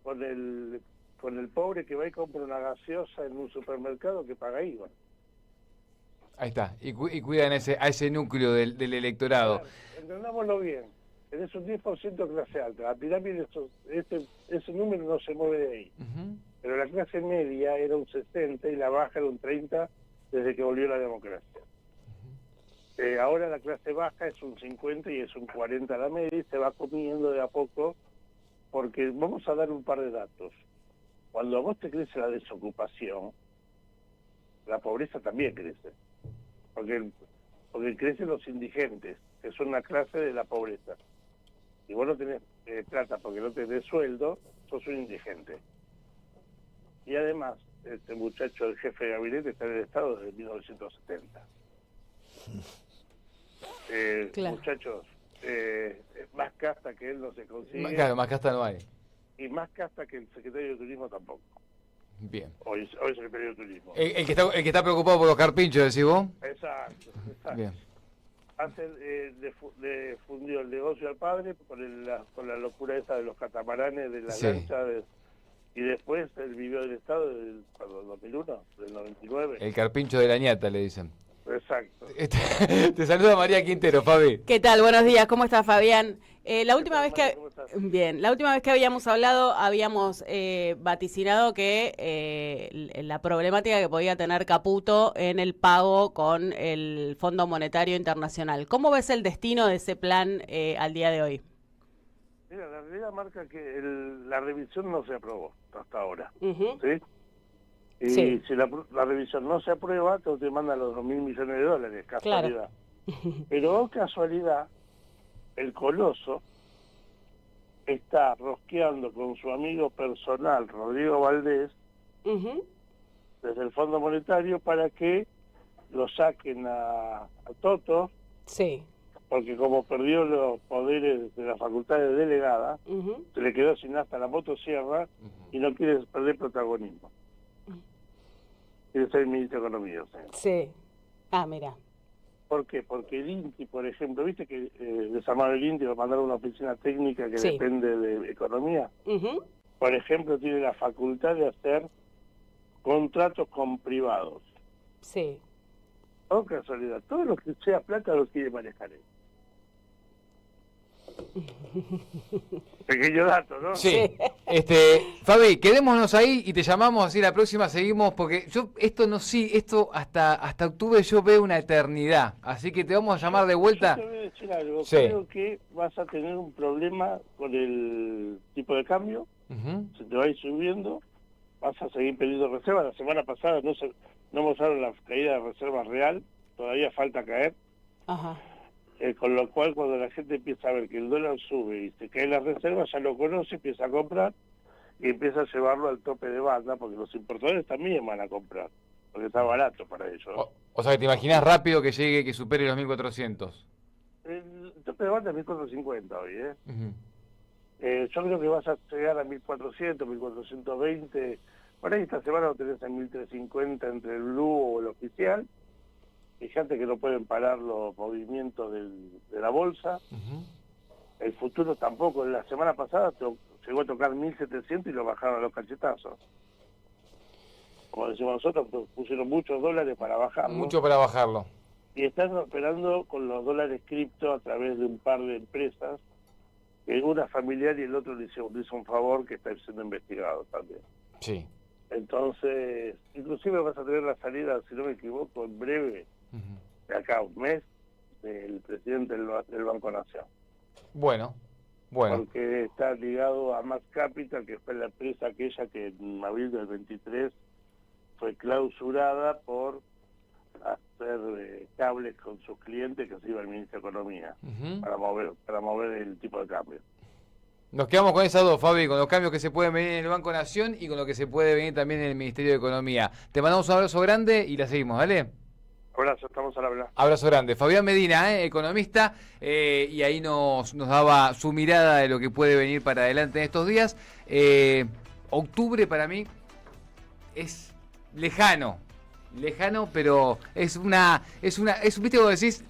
con el pobre que va y compra una gaseosa en un supermercado que paga IVA. Ahí está. Y cuidan a ese núcleo del electorado. Claro, entendámoslo bien. Tenés un 10% clase alta. La pirámide, ese número no se mueve de ahí. Uh-huh. Pero la clase media era un 60 y la baja era un 30 desde que volvió la democracia. Ahora la clase baja es un 50 y es un 40 la media y se va comiendo de a poco, porque vamos a dar un par de datos. Cuando a vos te crece la desocupación, la pobreza también crece, porque crecen los indigentes, que son una clase de la pobreza. Si vos no tenés plata porque no tenés sueldo, sos un indigente. Y además, este muchacho, el jefe de gabinete, está en el Estado desde 1970. Claro. Muchachos, más casta que él no se consigue. Claro, más casta no hay. Y más casta que el secretario de Turismo tampoco. Bien. Hoy secretario de Turismo. El que está preocupado por los carpinchos, decís vos. Exacto. Bien. Antes le fundió el negocio al padre con la locura esa de los catamaranes, de las lanchas, y después él vivió del Estado del 2001, del 99. El carpincho de la ñata, le dicen. Exacto. Te saluda María Quintero, Fabi. ¿Qué tal? Buenos días, ¿cómo estás, Fabián? La última vez que habíamos hablado, habíamos vaticinado que la problemática que podía tener Caputo en el pago con el Fondo Monetario Internacional. ¿Cómo ves el destino de ese plan al día de hoy? Mira, la realidad marca que la revisión no se aprobó hasta ahora, uh-huh. ¿sí? Y si la revisión no se aprueba, te mandan los 2.000 millones de dólares, casualidad. Claro. Pero casualidad, el Coloso está rosqueando con su amigo personal, Rodrigo Valdés, uh-huh. desde el Fondo Monetario para que lo saquen a Toto, sí. porque como perdió los poderes de la facultad de delegada, uh-huh. se le quedó sin hasta la motosierra uh-huh. y no quiere perder protagonismo. Quiere ser ministro de Economía. Sí. Ah, mira. ¿Por qué? Porque el INTI, por ejemplo, ¿viste que desarmaron el INTI y lo mandaron a una oficina técnica que depende de Economía? Uh-huh. Por ejemplo, tiene la facultad de hacer contratos con privados. Sí. Oh, casualidad. Todo lo que sea plata lo quiere manejar él. Pequeño dato, ¿no? Sí. Fabi, quedémonos ahí y te llamamos así la próxima, seguimos, porque esto hasta octubre yo veo una eternidad, así que te vamos a llamar de vuelta. Yo te voy a decir algo, creo que vas a tener un problema con el tipo de cambio, uh-huh. se te va a ir subiendo, vas a seguir pidiendo reservas. La semana pasada no mostraron la caída de reservas real, todavía falta caer. Ajá. Con lo cual, cuando la gente empieza a ver que el dólar sube y se caen las reservas, ya lo conoce, empieza a comprar y empieza a llevarlo al tope de banda, porque los importadores también van a comprar, porque está barato para ellos, ¿no? O sea, que te imaginas rápido que supere los 1.400. El tope de banda es 1.450 hoy, ¿eh? Uh-huh. Yo creo que vas a llegar a 1.400, 1.420, por ahí esta semana lo tenés en 1.350 entre el blue o el oficial. Fíjate que no pueden parar los movimientos de la bolsa. Uh-huh. El futuro tampoco. La semana pasada llegó a tocar 1.700 y lo bajaron a los cachetazos. Como decimos nosotros, pusieron muchos dólares para bajarlo. Mucho para bajarlo. y están operando con los dólares cripto a través de un par de empresas, una familiar y el otro le hizo un favor que está siendo investigado también. Sí. Entonces, inclusive vas a tener la salida, si no me equivoco, en breve, de acá a un mes, del presidente del Banco Nación. Bueno. Porque está ligado a Max Capital, que fue la empresa aquella que en abril del 23 fue clausurada por hacer cables con sus clientes, que se iba al Ministerio de Economía, para mover el tipo de cambio. Nos quedamos con esas dos, Fabi, con los cambios que se pueden venir en el Banco Nación y con lo que se puede venir también en el Ministerio de Economía. Te mandamos un abrazo grande y la seguimos, ¿vale? Abrazo, estamos al hablar. Abrazo grande. Fabián Medina, economista, y ahí nos daba su mirada de lo que puede venir para adelante en estos días. Octubre para mí es lejano, pero ¿viste vos decís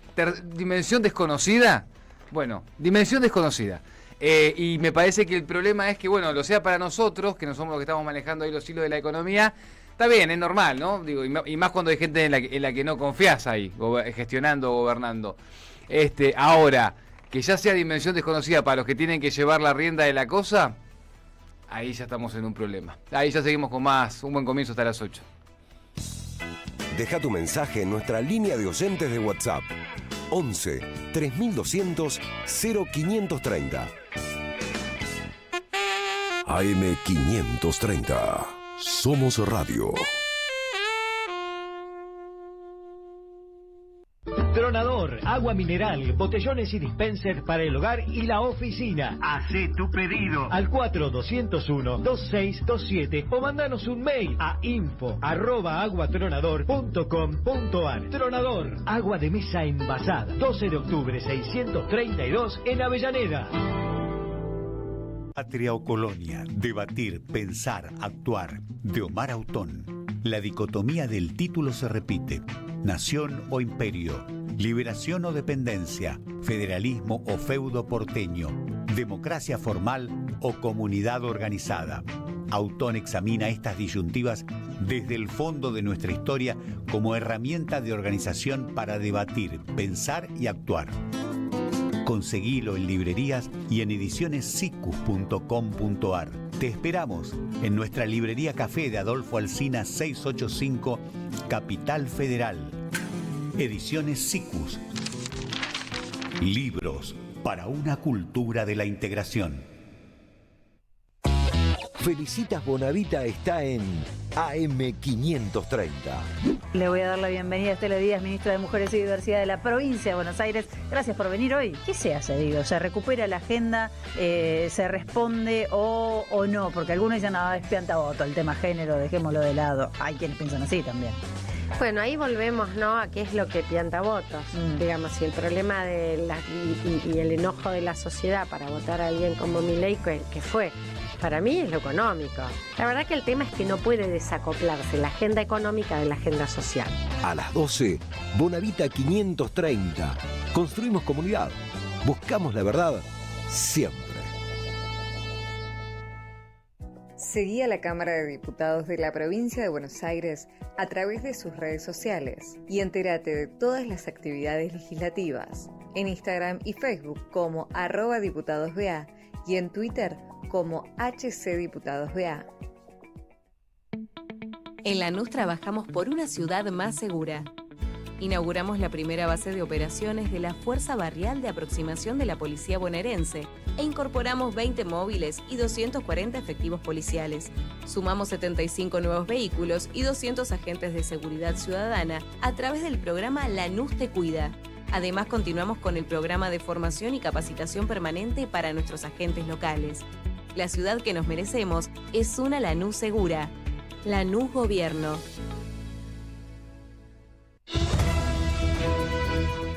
dimensión desconocida? Bueno, dimensión desconocida. Y me parece que el problema es que, bueno, lo sea para nosotros, que no somos los que estamos manejando ahí los hilos de la economía. Está bien, es normal, ¿no? Digo, y más cuando hay gente en la que no confías ahí, gestionando, gobernando. Ahora, que ya sea dimensión desconocida para los que tienen que llevar la rienda de la cosa, ahí ya estamos en un problema. Ahí ya seguimos con más, un buen comienzo hasta las 8. Deja tu mensaje en nuestra línea de oyentes de WhatsApp. 11 3200 0530. AM 530. Somos Radio. Tronador, agua mineral, botellones y dispensers para el hogar y la oficina. Hacé tu pedido al 4201-2627 o mandanos un mail a info@aguatronador.com.ar. Tronador, agua de mesa envasada. 12 de octubre 632 en Avellaneda. Patria o colonia, debatir, pensar, actuar. De Omar Autón. La dicotomía del título se repite. Nación o imperio, liberación o dependencia, federalismo o feudo porteño, democracia formal o comunidad organizada. Autón examina estas disyuntivas desde el fondo de nuestra historia como herramienta de organización para debatir, pensar y actuar. Conseguilo en librerías y en edicionessicus.com.ar. Te esperamos en nuestra librería Café de Adolfo Alsina 685, Capital Federal. Ediciones Sicus. Libros para una cultura de la integración. Felicitas Bonavita está en AM 530. Le voy a dar la bienvenida a Estela Díaz, ministra de Mujeres y Diversidad de la provincia de Buenos Aires. Gracias por venir hoy. ¿Qué se hace, digo? ¿Se recupera la agenda? ¿Se responde o no? Porque algunos dicen, no, es piantaboto el tema género, dejémoslo de lado. Hay quienes piensan así también. Bueno, ahí volvemos, ¿no?, a qué es lo que pianta votos. Digamos, y el problema de y el enojo de la sociedad para votar a alguien como Milei, que fue, para mí es lo económico. La verdad que el tema es que no puede desacoplarse la agenda económica de la agenda social. A las 12, Bonavita 530. Construimos comunidad. Buscamos la verdad siempre. Seguí a la Cámara de Diputados de la Provincia de Buenos Aires a través de sus redes sociales y entérate de todas las actividades legislativas en Instagram y Facebook como @diputadosBA y en Twitter como HCDiputadosBA. En Lanús trabajamos por una ciudad más segura. Inauguramos la primera base de operaciones de la Fuerza Barrial de Aproximación de la Policía Bonaerense e incorporamos 20 móviles y 240 efectivos policiales. Sumamos 75 nuevos vehículos y 200 agentes de seguridad ciudadana a través del programa Lanús Te Cuida. Además, continuamos con el programa de formación y capacitación permanente para nuestros agentes locales. La ciudad que nos merecemos es una Lanús segura. Lanús Gobierno.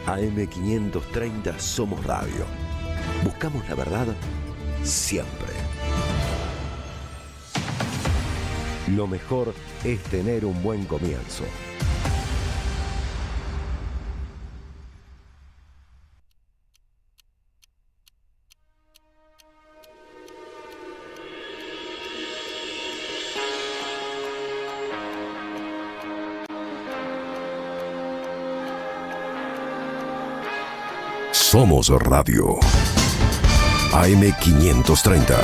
AM 530 Somos Radio. Buscamos la verdad siempre. Lo mejor es tener un buen comienzo. Somos Radio. AM530.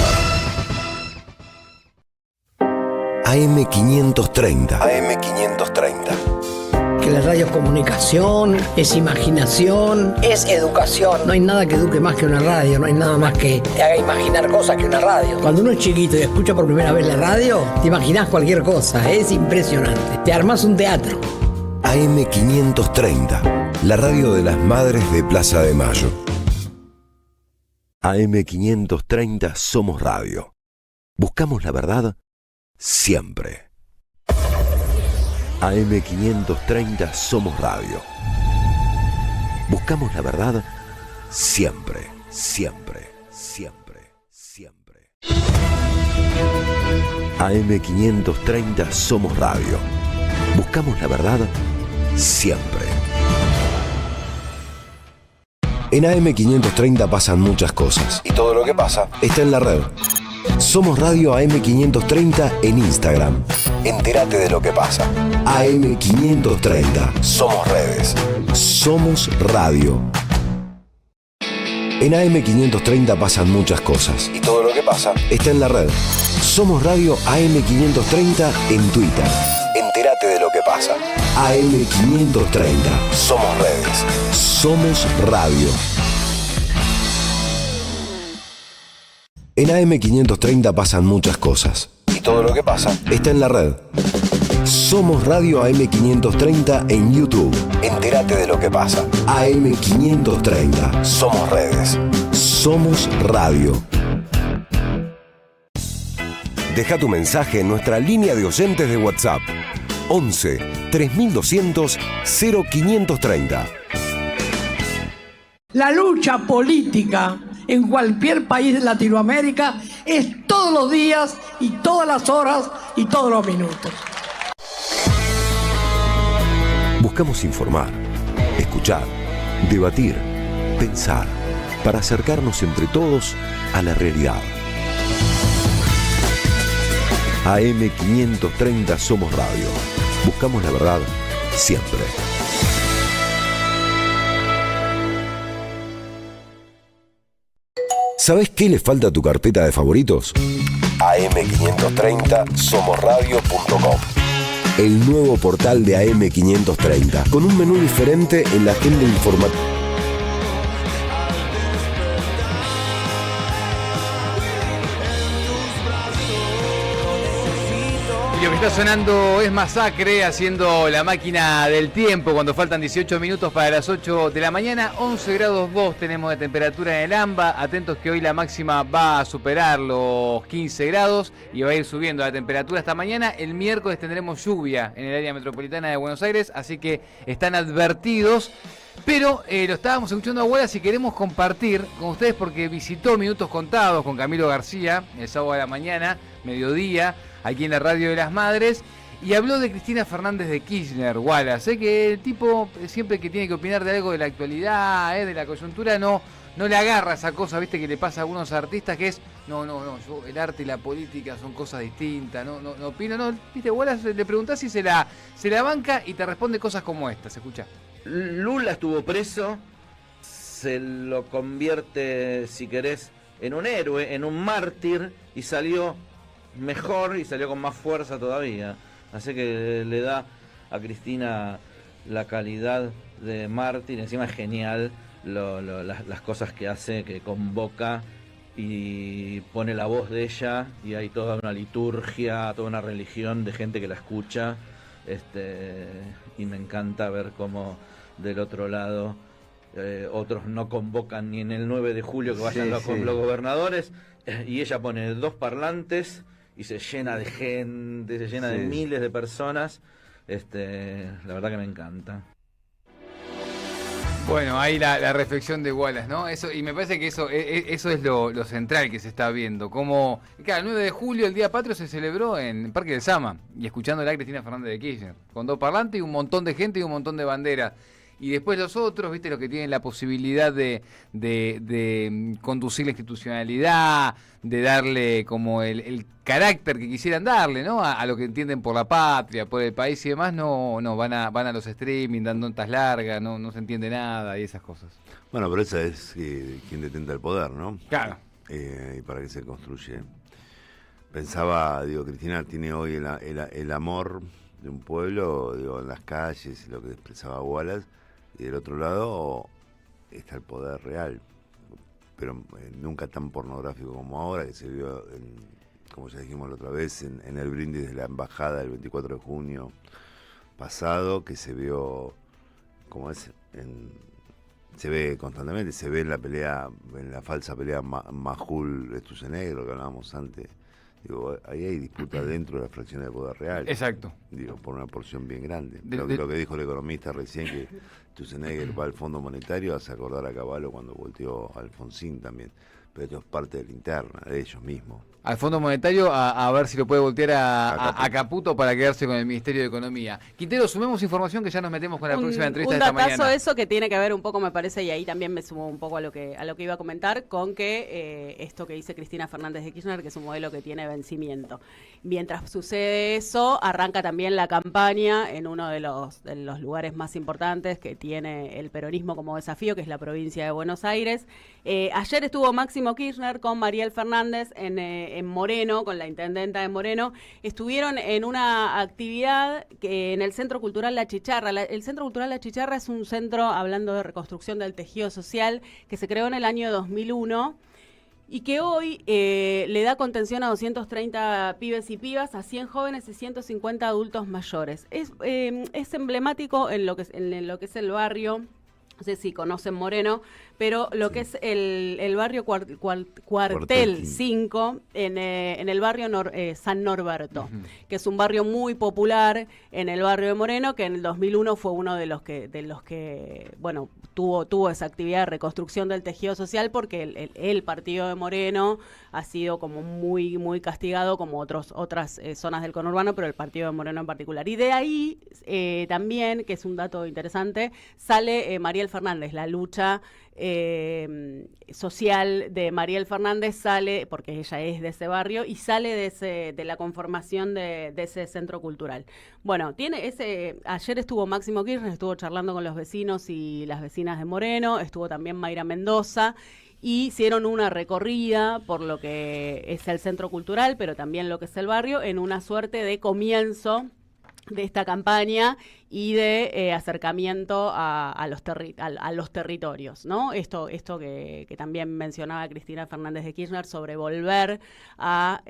AM530. AM530. Que la radio es comunicación, es imaginación, es educación. No hay nada que eduque más que una radio, no hay nada más que te haga imaginar cosas que una radio. Cuando uno es chiquito y escucha por primera vez la radio, te imaginás cualquier cosa, es impresionante. Te armás un teatro. AM530, la radio de las madres de Plaza de Mayo. AM530 Somos Radio. Buscamos la verdad siempre. AM530 Somos Radio. Buscamos la verdad siempre, siempre, siempre, siempre. AM530 Somos Radio. Buscamos la verdad siempre. En AM530 pasan muchas cosas y todo lo que pasa está en la red. Somos Radio AM530 en Instagram. Entérate de lo que pasa. AM530. Somos redes. Somos radio. En AM530 pasan muchas cosas y todo lo que pasa está en la red. Somos Radio AM530 en Twitter. Entérate de lo que pasa. AM530. Somos redes. Somos radio. En AM530 pasan muchas cosas y todo lo que pasa está en la red. Somos Radio AM530 en YouTube. Entérate de lo que pasa. AM530. Somos redes. Somos radio. Deja tu mensaje en nuestra línea de oyentes de WhatsApp. 11 3200 0530. La lucha política en cualquier país de Latinoamérica es todos los días y todas las horas y todos los minutos. Buscamos informar, escuchar, debatir, pensar, para acercarnos entre todos a la realidad. AM530 Somos Radio. Buscamos la verdad siempre. ¿Sabés qué le falta a tu carpeta de favoritos? AM530 somosradio.com. El nuevo portal de AM530, con un menú diferente en la agenda informativa. Y lo que está sonando es Masacre haciendo la máquina del tiempo cuando faltan 18 minutos para las 8 de la mañana. 11 grados 2 tenemos de temperatura en el AMBA. Atentos que hoy la máxima va a superar los 15 grados y va a ir subiendo la temperatura hasta mañana. El miércoles tendremos lluvia en el área metropolitana de Buenos Aires, así que están advertidos. Pero lo estábamos escuchando a Wallace y queremos compartir con ustedes porque visitó Minutos Contados con Camilo García el sábado de la mañana, mediodía, aquí en la Radio de las Madres, y habló de Cristina Fernández de Kirchner. Wallace, sé que el tipo siempre que tiene que opinar de algo de la actualidad, de la coyuntura, no le agarra esa cosa, viste, que le pasa a algunos artistas, que es, no, yo, el arte y la política son cosas distintas, no opino, viste, Wallace le preguntás si se la banca y te responde cosas como estas, escuchá. Lula estuvo preso, se lo convierte, si querés, en un héroe, en un mártir, y salió mejor y salió con más fuerza todavía. Así que le da a Cristina la calidad de mártir. Encima es genial las cosas que hace, que convoca y pone la voz de ella, y hay toda una liturgia, toda una religión de gente que la escucha, y me encanta ver cómo del otro lado otros no convocan ni en el 9 de julio que vayan los gobernadores, y ella pone 2 parlantes y se llena de gente, se llena de miles de personas. La verdad que me encanta. Bueno, ahí la reflexión de Wallace, ¿no? Eso, y me parece que eso es lo central que se está viendo. Como, claro, el 9 de julio, el Día Patrio, se celebró en Parque del Sama, y escuchándola a Cristina Fernández de Kirchner, con 2 parlantes y un montón de gente y un montón de banderas. y después los otros, viste, los que tienen la posibilidad de conducir la institucionalidad, de darle como el carácter que quisieran darle, ¿no? A lo que entienden por la patria, por el país y demás, no van a los streaming dando notas largas, no se entiende nada y esas cosas. Bueno, pero esa es quien detenta el poder, ¿no? Claro. Y para qué se construye. Pensaba, Cristina tiene hoy el amor de un pueblo, en las calles, lo que expresaba Wallace, y del otro lado está el poder real, pero nunca tan pornográfico como ahora, que se vio, como ya dijimos la otra vez, en el brindis de la embajada el 24 de junio pasado, que se vio, como es, se ve constantemente, se ve en la pelea, en la falsa pelea Majul-Sturzenegger, que hablábamos antes. Ahí hay disputa dentro de la fracción de poder real. Exacto. Por una porción bien grande. Lo que dijo el economista recién, que Sturzenegger va al Fondo Monetario, hace acordar a Cavallo cuando volteó a Alfonsín también. Pero esto es parte de la interna, de ellos mismos. Al Fondo Monetario a ver si lo puede voltear a Caputo para quedarse con el Ministerio de Economía. Quintero, sumemos información que ya nos metemos con la próxima entrevista de esta mañana. Un datazo eso que tiene que ver un poco, me parece, y ahí también me sumo un poco a lo que iba a comentar, con que esto que dice Cristina Fernández de Kirchner, que es un modelo que tiene vencimiento. Mientras sucede eso, arranca también la campaña en uno de los lugares más importantes que tiene el peronismo como desafío, que es la provincia de Buenos Aires. Ayer estuvo Máximo Kirchner con Mariel Fernández en Moreno, con la intendenta de Moreno. Estuvieron en una actividad en el Centro Cultural La Chicharra. El Centro Cultural La Chicharra es un centro, hablando de reconstrucción del tejido social, que se creó en el año 2001 y que hoy le da contención a 230 pibes y pibas, a 100 jóvenes y 150 adultos mayores. Es emblemático en lo que es el barrio. No sé si conocen Moreno, pero lo que es el barrio Cuartel 5, en el barrio San Norberto, que es un barrio muy popular en el barrio de Moreno, que en el 2001 fue uno de los que bueno, tuvo esa actividad de reconstrucción del tejido social, porque el partido de Moreno ha sido como muy, muy castigado, como otras zonas del conurbano, pero el partido de Moreno en particular. Y de ahí también, que es un dato interesante, sale Mariel Fernández, la lucha social de Mariel Fernández sale, porque ella es de ese barrio, y sale de la conformación de ese centro cultural. Bueno, ayer estuvo Máximo Kirchner, estuvo charlando con los vecinos y las vecinas de Moreno, estuvo también Mayra Mendoza, y hicieron una recorrida por lo que es el centro cultural, pero también lo que es el barrio, en una suerte de comienzo de esta campaña y de acercamiento a los territorios, ¿no? Esto que también mencionaba Cristina Fernández de Kirchner sobre volver a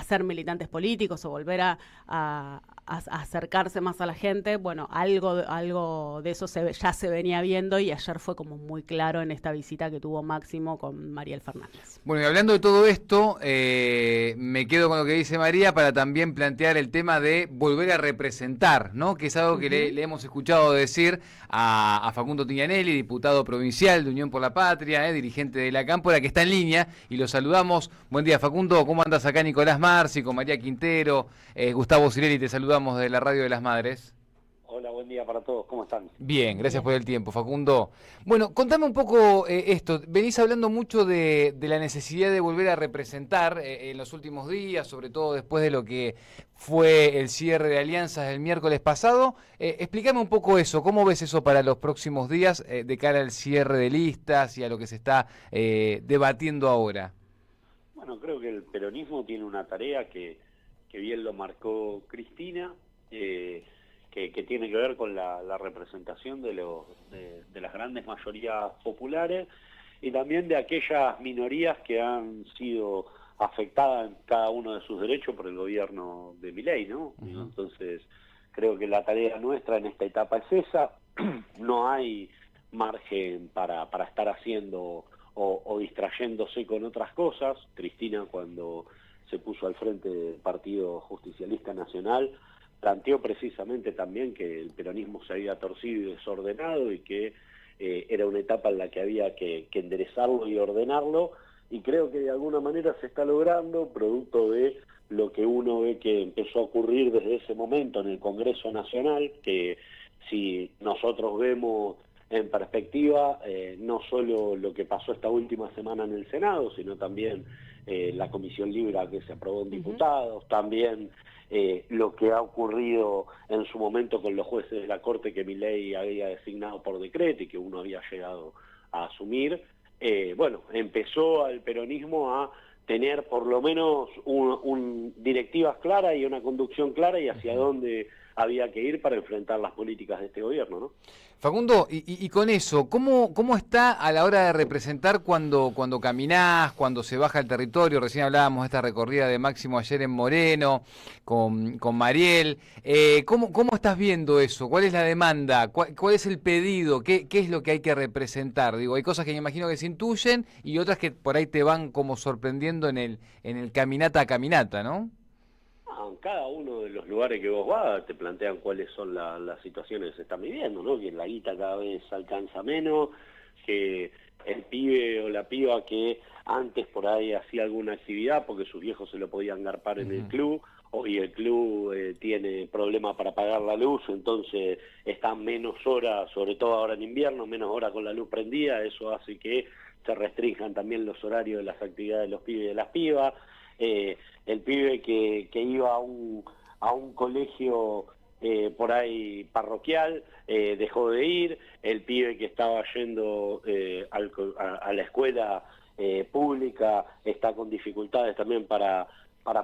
ser militantes políticos o volver a acercarse más a la gente. Bueno, algo de eso ya se venía viendo, y ayer fue como muy claro en esta visita que tuvo Máximo con Mariel Fernández. Bueno, y hablando de todo esto, me quedo con lo que dice María para también plantear el tema de volver a representar, ¿no? Que es algo que le hemos escuchado decir a Facundo Tignanelli, diputado provincial de Unión por la Patria, dirigente de la Cámpora, que está en línea, y lo saludamos. Buen día, Facundo. ¿Cómo andas acá? Nicolás Marci, con María Quintero, Gustavo Cirelli, te saludamos de la Radio de las Madres. Hola, buen día para todos. ¿Cómo están? Bien, gracias por el tiempo, Facundo. Bueno, contame un poco esto. Venís hablando mucho de la necesidad de volver a representar en los últimos días, sobre todo después de lo que fue el cierre de alianzas el miércoles pasado. Explícame un poco eso. ¿Cómo ves eso para los próximos días de cara al cierre de listas y a lo que se está debatiendo ahora? Bueno, creo que el peronismo tiene una tarea que bien lo marcó Cristina, que tiene que ver con la representación de las grandes mayorías populares y también de aquellas minorías que han sido afectadas en cada uno de sus derechos por el gobierno de Milei, ¿no? Uh-huh. Entonces, creo que la tarea nuestra en esta etapa es esa. No hay margen para estar haciendo o distrayéndose con otras cosas. Cristina, cuando se puso al frente del Partido Justicialista Nacional, planteó precisamente también que el peronismo se había torcido y desordenado y que era una etapa en la que había que enderezarlo y ordenarlo, y creo que de alguna manera se está logrando, producto de lo que uno ve que empezó a ocurrir desde ese momento en el Congreso Nacional, que si nosotros vemos en perspectiva no solo lo que pasó esta última semana en el Senado, sino también la comisión Libra que se aprobó en diputados, también lo que ha ocurrido en su momento con los jueces de la Corte que Milei había designado por decreto y que uno había llegado a asumir. Bueno, empezó al peronismo a tener por lo menos directivas claras y una conducción clara y hacia dónde había que ir para enfrentar las políticas de este gobierno, ¿no? Facundo, y con eso, ¿cómo está a la hora de representar cuando caminás, cuando se baja el territorio? Recién hablábamos de esta recorrida de Máximo ayer en Moreno, con Mariel. ¿Cómo estás viendo eso? ¿Cuál es la demanda? ¿Cuál es el pedido? ¿Qué es lo que hay que representar? Digo, hay cosas que me imagino que se intuyen y otras que por ahí te van como sorprendiendo en el caminata a caminata, ¿no? En cada uno de los lugares que vos vas te plantean cuáles son las situaciones que se están viviendo, ¿no? Que la guita cada vez alcanza menos, que el pibe o la piba que antes por ahí hacía alguna actividad porque sus viejos se lo podían garpar en el club, hoy el club tiene problemas para pagar la luz, entonces están menos horas, sobre todo ahora en invierno, menos horas con la luz prendida, eso hace que se restrinjan también los horarios de las actividades de los pibes y de las pibas. El pibe que iba a un colegio por ahí parroquial dejó de ir, el pibe que estaba yendo a la escuela pública está con dificultades también para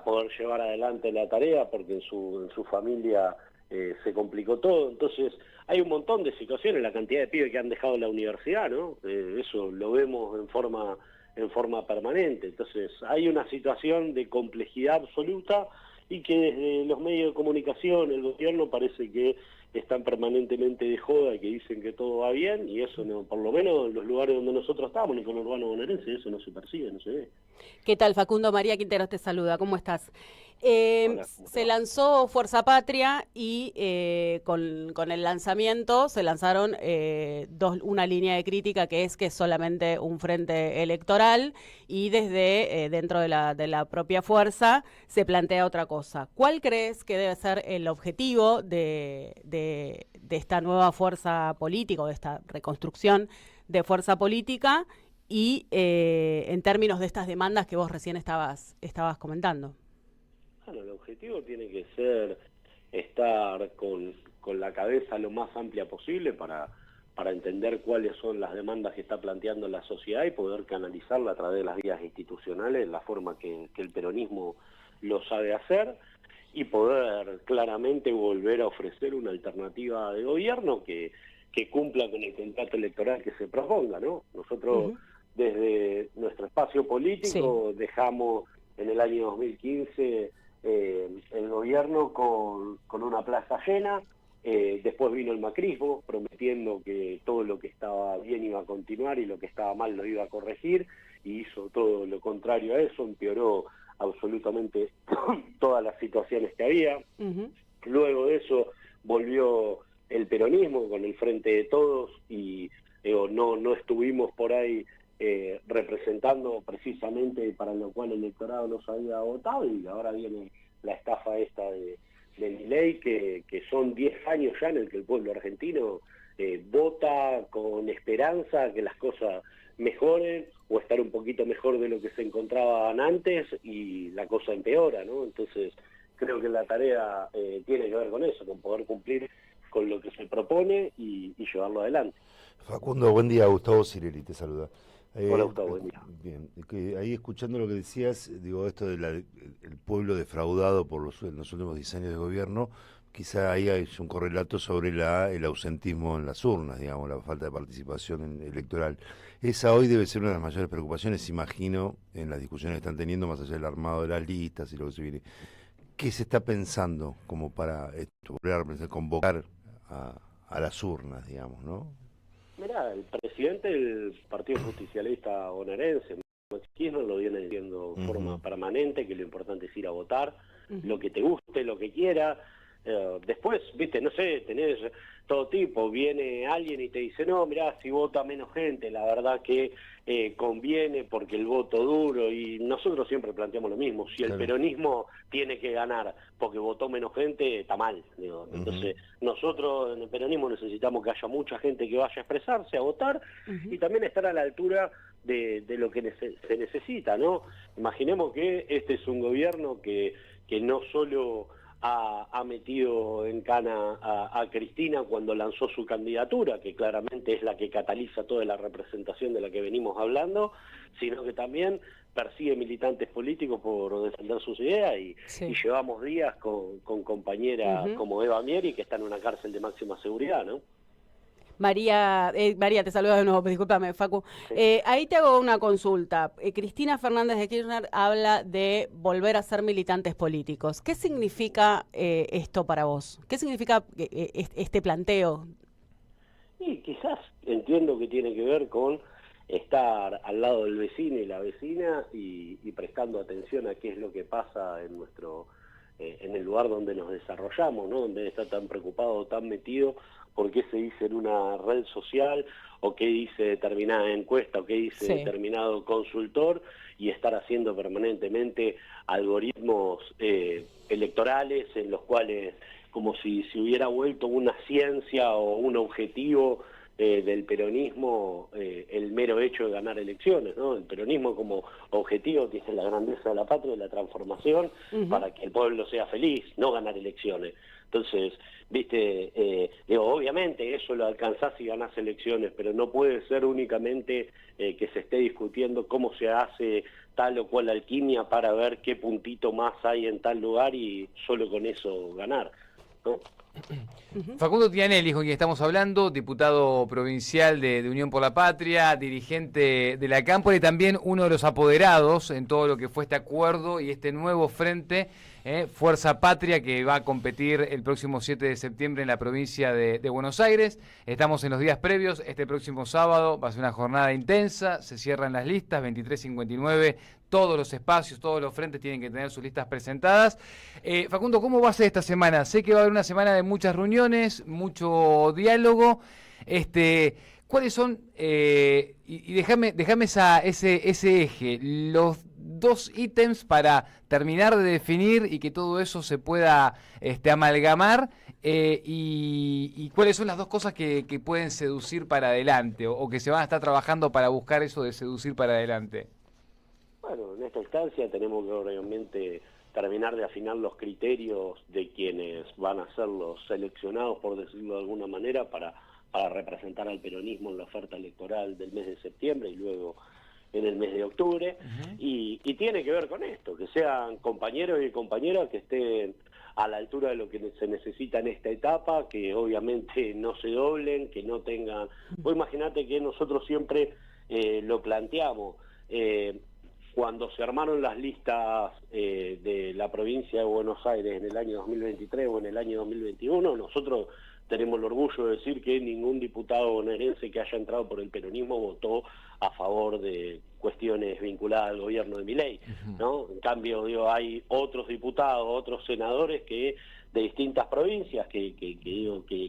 poder llevar adelante la tarea porque en su familia se complicó todo. Entonces hay un montón de situaciones, la cantidad de pibes que han dejado la universidad, ¿no? Eso lo vemos en forma permanente. Entonces hay una situación de complejidad absoluta y que desde los medios de comunicación, el gobierno parece que están permanentemente de joda y que dicen que todo va bien, y eso no, por lo menos en los lugares donde nosotros estamos, en el conurbano bonaerense, eso no se percibe, no se ve. ¿Qué tal, Facundo? María Quinteros te saluda, ¿cómo estás? Hola, se lanzó Fuerza Patria y con el lanzamiento se lanzaron una línea de crítica que es solamente un frente electoral y desde dentro de la propia fuerza se plantea otra cosa. ¿Cuál crees que debe ser el objetivo de esta nueva fuerza política o de esta reconstrucción de fuerza política y en términos de estas demandas que vos recién estabas comentando? Bueno, el objetivo tiene que ser estar con la cabeza lo más amplia posible para entender cuáles son las demandas que está planteando la sociedad y poder canalizarla a través de las vías institucionales, la forma que el peronismo lo sabe hacer, y poder claramente volver a ofrecer una alternativa de gobierno que cumpla con el contrato electoral que se proponga, ¿no? Nosotros desde nuestro espacio político dejamos en el año 2015 el gobierno con una plaza llena, después vino el macrismo prometiendo que todo lo que estaba bien iba a continuar y lo que estaba mal lo iba a corregir, y hizo todo lo contrario a eso, empeoró absolutamente todas las situaciones que había. Luego de eso volvió el peronismo con el Frente de Todos y no estuvimos por ahí representando precisamente para lo cual el electorado nos había votado, y ahora viene la estafa esta de Milei, que son 10 años ya en el que el pueblo argentino vota con esperanza que las cosas mejoren o estar un poquito mejor de lo que se encontraban antes, y la cosa empeora, ¿no? Entonces creo que la tarea tiene que ver con eso, con poder cumplir con lo que se propone y llevarlo adelante. Facundo, buen día. Gustavo Cirelli te saluda. Hola, Gustavo, buen día. Bien, ahí escuchando lo que decías, digo, esto del pueblo defraudado por los últimos 10 años de gobierno, quizá ahí hay un correlato sobre el ausentismo en las urnas, digamos, la falta de participación electoral. Esa hoy debe ser una de las mayores preocupaciones, imagino, en las discusiones que están teniendo, más allá del armado de las listas y lo que se viene. ¿Qué se está pensando como para convocar a las urnas, digamos, no? Mirá, el presidente del Partido Justicialista bonaerense, Máximo Kirchner, lo viene diciendo de forma permanente, que lo importante es ir a votar, lo que te guste, lo que quiera. Después, viste, no sé, tenés todo tipo, viene alguien y te dice, no, mirá, si vota menos gente, la verdad que conviene porque el voto duro, y nosotros siempre planteamos lo mismo, si el peronismo tiene que ganar porque votó menos gente, está mal, digo. Entonces, nosotros en el peronismo necesitamos que haya mucha gente que vaya a expresarse, a votar, y también estar a la altura de lo que se necesita, ¿no? Imaginemos que este es un gobierno que no solo ha metido en cana a Cristina cuando lanzó su candidatura, que claramente es la que cataliza toda la representación de la que venimos hablando, sino que también persigue militantes políticos por defender sus ideas, y llevamos días con compañeras como Eva Mieri, que está en una cárcel de máxima seguridad, ¿no? María, te saludo de nuevo, discúlpame, Facu. Ahí te hago una consulta. Cristina Fernández de Kirchner habla de volver a ser militantes políticos. ¿Qué significa esto para vos? ¿Qué significa este planteo? Y quizás entiendo que tiene que ver con estar al lado del vecino y la vecina y prestando atención a qué es lo que pasa en nuestro en el lugar donde nos desarrollamos, ¿no? Donde está tan preocupado, tan metido por qué se dice en una red social, o qué dice determinada encuesta, o qué dice determinado consultor, y estar haciendo permanentemente algoritmos electorales en los cuales, como si se hubiera vuelto una ciencia o un objetivo del peronismo, el mero hecho de ganar elecciones, ¿no? El peronismo como objetivo tiene la grandeza de la patria, de la transformación, para que el pueblo sea feliz, no ganar elecciones. Entonces, viste, obviamente eso lo alcanzás si ganás elecciones, pero no puede ser únicamente que se esté discutiendo cómo se hace tal o cual alquimia para ver qué puntito más hay en tal lugar y solo con eso ganar, ¿no? Facundo Tianelli, con quien estamos hablando, diputado provincial de Unión por la Patria, dirigente de la Cámpora y también uno de los apoderados en todo lo que fue este acuerdo y este nuevo frente, Fuerza Patria, que va a competir el próximo 7 de septiembre en la provincia de Buenos Aires. Estamos en los días previos, este próximo sábado va a ser una jornada intensa, se cierran las listas, 23:59, todos los espacios, todos los frentes tienen que tener sus listas presentadas. Facundo, ¿cómo va a ser esta semana? Sé que va a haber una semana de muchas reuniones, mucho diálogo. ¿Cuáles son, y déjame ese eje, los dos ítems para terminar de definir y que todo eso se pueda amalgamar, y cuáles son las dos cosas que pueden seducir para adelante o que se van a estar trabajando para buscar eso de seducir para adelante? Bueno, en esta instancia tenemos que obviamente terminar de afinar los criterios de quienes van a ser los seleccionados, por decirlo de alguna manera, para representar al peronismo en la oferta electoral del mes de septiembre y luego en el mes de octubre. Y tiene que ver con esto, que sean compañeros y compañeras que estén a la altura de lo que se necesita en esta etapa, que obviamente no se doblen, que no tengan... Vos imaginate que nosotros siempre lo planteamos, cuando se armaron las listas de la provincia de Buenos Aires en el año 2023 o en el año 2021, nosotros tenemos el orgullo de decir que ningún diputado bonaerense que haya entrado por el peronismo votó a favor de cuestiones vinculadas al gobierno de Milei, ¿no? En cambio, hay otros diputados, otros senadores que de distintas provincias que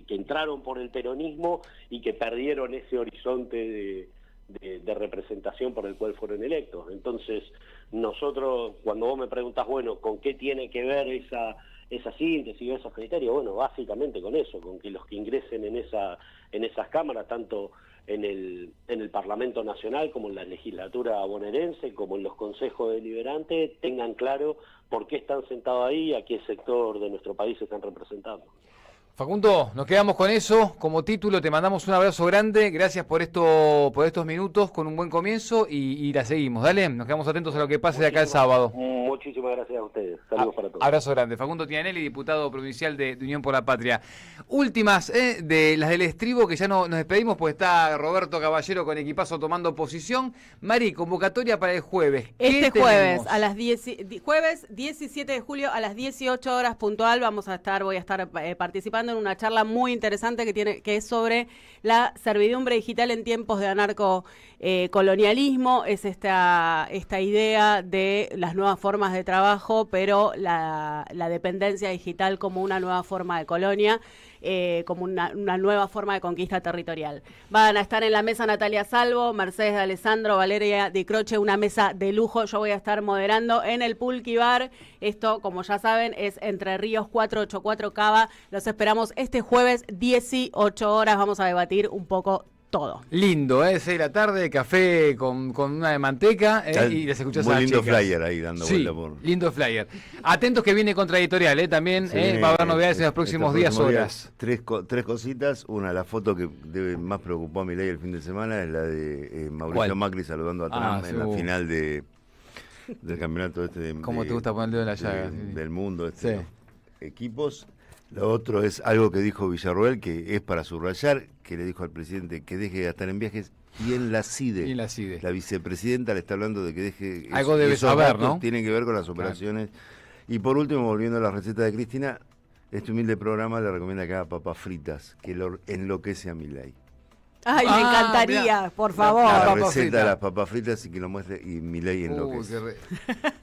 entraron por el peronismo y que perdieron ese horizonte de representación por el cual fueron electos. Entonces, nosotros, cuando vos me preguntás, bueno, ¿con qué tiene que ver esa síntesis, esos criterios? Bueno, básicamente con eso, con que los que ingresen en esas cámaras, tanto en el Parlamento Nacional como en la legislatura bonaerense, como en los consejos deliberantes, tengan claro por qué están sentados ahí y a qué sector de nuestro país están representando. Facundo, nos quedamos con eso como título, te mandamos un abrazo grande, gracias por estos minutos con un buen comienzo y la seguimos, dale, nos quedamos atentos a lo que pase de acá el sábado. Muchísimas gracias a ustedes, saludos para todos. Abrazo grande, Facundo Tianelli, diputado provincial de Unión por la Patria. Últimas, de las del estribo, que ya no nos despedimos, pues está Roberto Caballero con equipazo tomando posición. Mari, convocatoria para el jueves. Este jueves, jueves 17 de julio a las 18 horas puntual, voy a estar participando en una charla muy interesante que es sobre la servidumbre digital en tiempos de anarcocolonialismo. Es esta idea de las nuevas formas formas de trabajo, pero la dependencia digital como una nueva forma de colonia, como una nueva forma de conquista territorial. Van a estar en la mesa Natalia Salvo, Mercedes de Alessandro, Valeria Di Croce, una mesa de lujo. Yo voy a estar moderando en el Pulqui Bar. Esto, como ya saben, es Entre Ríos 484 Cava. Los esperamos este jueves, 18 horas. Vamos a debatir un poco todo. Lindo, 6 de la tarde, café con una de manteca, y les escuchás a las lindo chicas. Flyer ahí dando vuelta por... lindo flyer. Atentos que viene Contraeditorial, también va a haber novedades en los próximos días, horas. Tres cositas. Una, la foto que más preocupó a Milei el fin de semana es la de Mauricio Macri saludando a Trump en la final del campeonato ¿Cómo te gusta poner el dedo en la llaga? Del mundo, ¿no? Equipos. Lo otro es algo que dijo Villarroel, que es para subrayar, que le dijo al presidente que deje de gastar en viajes, y en la CIDE. La vicepresidenta le está hablando de que deje... Algo debe saber, ¿no? Tienen que ver con las operaciones. Claro. Y por último, volviendo a la receta de Cristina, este humilde programa le recomienda que haga papas fritas, que lo enloquece a Milei. Ay, me encantaría, mirá, por favor. La receta de las papas fritas y que lo muestre, y Milei enloquece.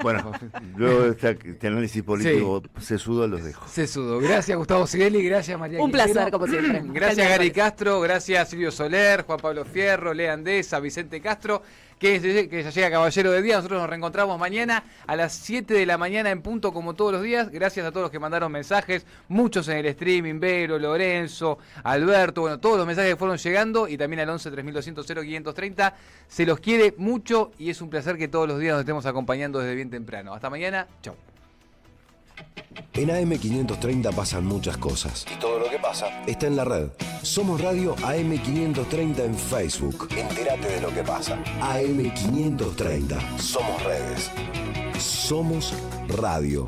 Bueno, luego este análisis político sesudo los dejo. Sesudo. Gracias, Gustavo Cirelli, gracias, María Un Quintero. placer, como siempre. Gracias, Gary Castro, gracias, Silvio Soler, Juan Pablo Fierro, Lea Andesa, Vicente Castro, que ya llega Caballero de Día. Nosotros nos reencontramos mañana a las 7 de la mañana en punto, como todos los días. Gracias a todos los que mandaron mensajes, muchos en el streaming, Vero, Lorenzo, Alberto, bueno, todos los mensajes que fueron llegando, y también al 11 3200 0530. Se los quiere mucho y es un placer que todos los días nos estemos acompañando desde bien temprano. Hasta mañana, chau. En AM530 pasan muchas cosas. Y todo lo que pasa está en la red. Somos Radio AM530 en Facebook. Entérate de lo que pasa. AM530. Somos redes. Somos radio.